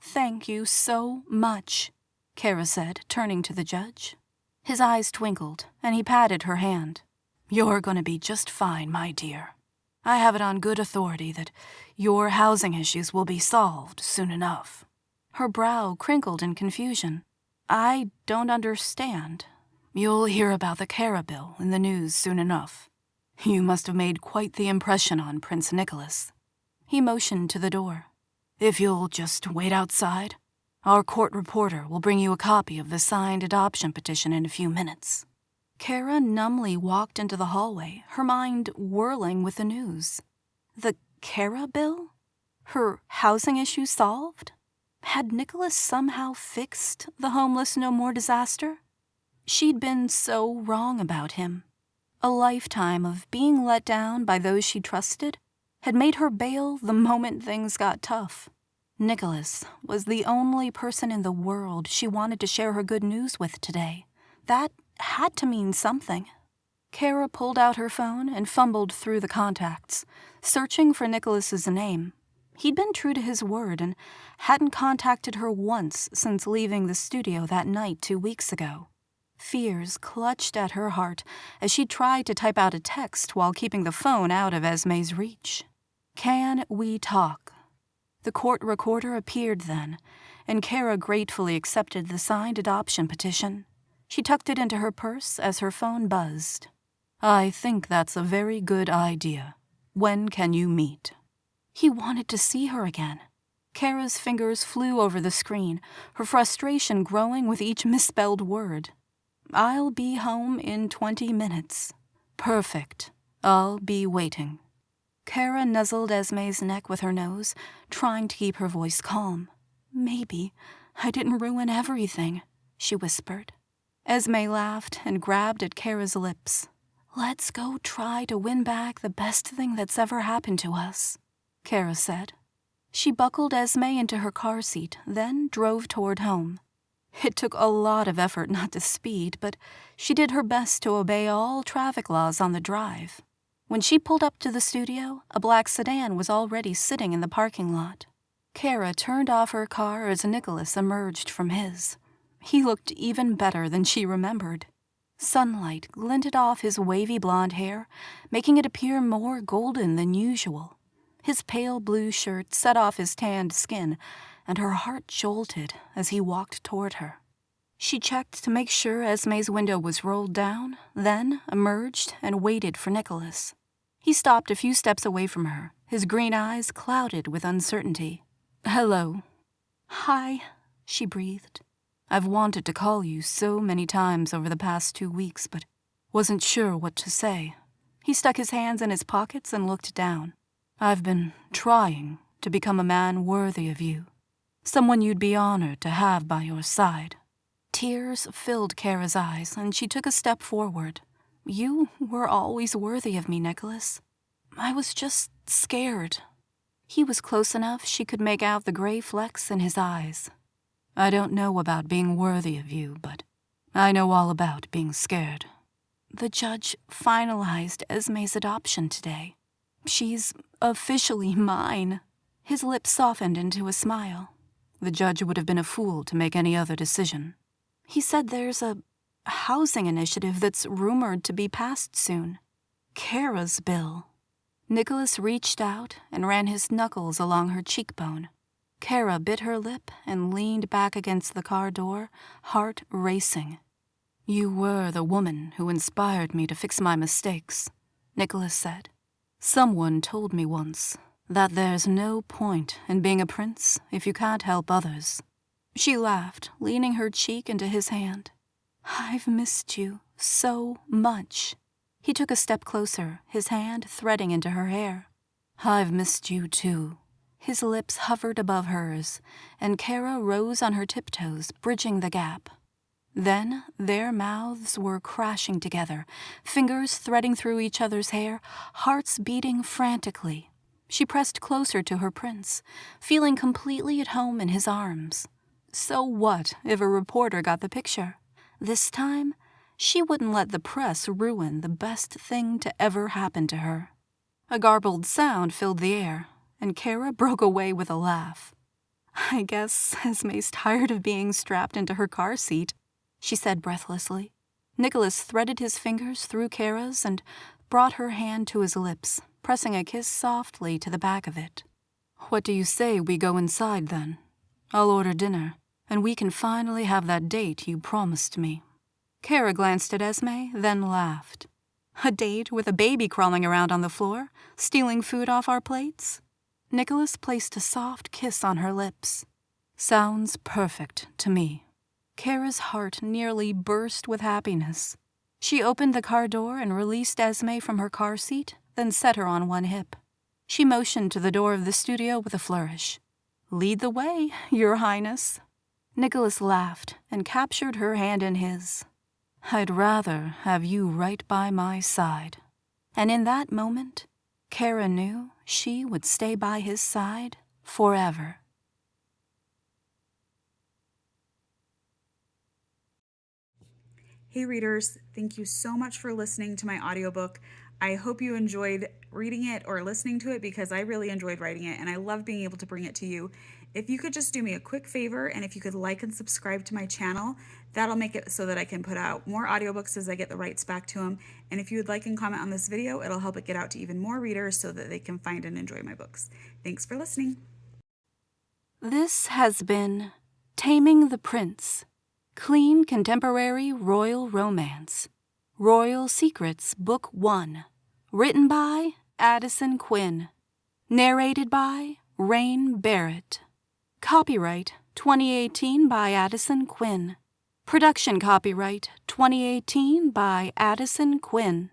"Thank you so much," Kara said, turning to the judge. His eyes twinkled, and he patted her hand. "You're going to be just fine, my dear. I have it on good authority that your housing issues will be solved soon enough." Her brow crinkled in confusion. "I don't understand." "You'll hear about the Kara bill in the news soon enough. You must have made quite the impression on Prince Nicholas." He motioned to the door. "If you'll just wait outside, our court reporter will bring you a copy of the signed adoption petition in a few minutes." Kara numbly walked into the hallway, her mind whirling with the news. The Kara bill? Her housing issue solved? Had Nicholas somehow fixed the Homeless No More disaster? She'd been so wrong about him. A lifetime of being let down by those she trusted had made her bail the moment things got tough. Nicholas was the only person in the world she wanted to share her good news with today. That had to mean something. Kara pulled out her phone and fumbled through the contacts, searching for Nicholas's name. He'd been true to his word and hadn't contacted her once since leaving the studio that night 2 weeks ago. Fears clutched at her heart as she tried to type out a text while keeping the phone out of Esme's reach. "Can we talk?" The court recorder appeared then, and Kara gratefully accepted the signed adoption petition. She tucked it into her purse as her phone buzzed. "I think that's a very good idea. When can you meet?" He wanted to see her again. Kara's fingers flew over the screen, her frustration growing with each misspelled word. "I'll be home in 20 minutes. "Perfect. I'll be waiting." Kara nuzzled Esme's neck with her nose, trying to keep her voice calm. "Maybe I didn't ruin everything," she whispered. Esme laughed and grabbed at Kara's lips. "Let's go try to win back the best thing that's ever happened to us," Kara said. She buckled Esme into her car seat, then drove toward home. It took a lot of effort not to speed, but she did her best to obey all traffic laws on the drive. When she pulled up to the studio, a black sedan was already sitting in the parking lot. Kara turned off her car as Nicholas emerged from his. He looked even better than she remembered. Sunlight glinted off his wavy blonde hair, making it appear more golden than usual. His pale blue shirt set off his tanned skin, and her heart jolted as he walked toward her. She checked to make sure Esme's window was rolled down, then emerged and waited for Nicholas. He stopped a few steps away from her, his green eyes clouded with uncertainty. "Hello." "Hi," she breathed. "I've wanted to call you so many times over the past 2 weeks, but wasn't sure what to say." He stuck his hands in his pockets and looked down. "I've been trying to become a man worthy of you. Someone you'd be honored to have by your side." Tears filled Kara's eyes, and she took a step forward. "You were always worthy of me, Nicholas. I was just scared." He was close enough she could make out the gray flecks in his eyes. "I don't know about being worthy of you, but I know all about being scared." The judge finalized Esme's adoption today. "She's officially mine." His lips softened into a smile. "The judge would have been a fool to make any other decision." He said there's a housing initiative that's rumored to be passed soon. Kara's bill. Nicholas reached out and ran his knuckles along her cheekbone. Kara bit her lip and leaned back against the car door, heart racing. "You were the woman who inspired me to fix my mistakes," Nicholas said. "Someone told me once that there's no point in being a prince if you can't help others." She laughed, leaning her cheek into his hand. "I've missed you so much." He took a step closer, his hand threading into her hair. "I've missed you too." His lips hovered above hers, and Kara rose on her tiptoes, bridging the gap. Then their mouths were crashing together, fingers threading through each other's hair, hearts beating frantically. She pressed closer to her prince, feeling completely at home in his arms. So what if a reporter got the picture? This time, She wouldn't let the press ruin the best thing to ever happen to her. A garbled sound filled the air, and Kara broke away with a laugh. I guess Esme's tired of being strapped into her car seat, she said breathlessly. Nicholas threaded his fingers through Kara's and brought her hand to his lips, pressing a kiss softly to the back of it. What do you say we go inside, then? I'll order dinner, and we can finally have that date you promised me. Kara glanced at Esme, then laughed. A date with a baby crawling around on the floor, stealing food off our plates? Nicholas placed a soft kiss on her lips. Sounds perfect to me. Kara's heart nearly burst with happiness. She opened the car door and released Esme from her car seat, then set her on one hip. She motioned to the door of the studio with a flourish. Lead the way, Your Highness. Nicholas laughed and captured her hand in his. I'd rather have you right by my side. And in that moment, Kara knew she would stay by his side forever. Hey readers, thank you so much for listening to my audiobook. I hope you enjoyed reading it or listening to it because I really enjoyed writing it and I love being able to bring it to you. If you could just do me a quick favor and if you could like and subscribe to my channel, that'll make it so that I can put out more audiobooks as I get the rights back to them. And if you would like and comment on this video, it'll help it get out to even more readers so that they can find and enjoy my books. Thanks for listening. This has been Taming the Prince. Clean contemporary royal romance. Royal Secrets, Book 1. Written by Addison Quinn. Narrated by Raine Barrett. Copyright 2018 by Addison Quinn. Production copyright 2018 by Addison Quinn.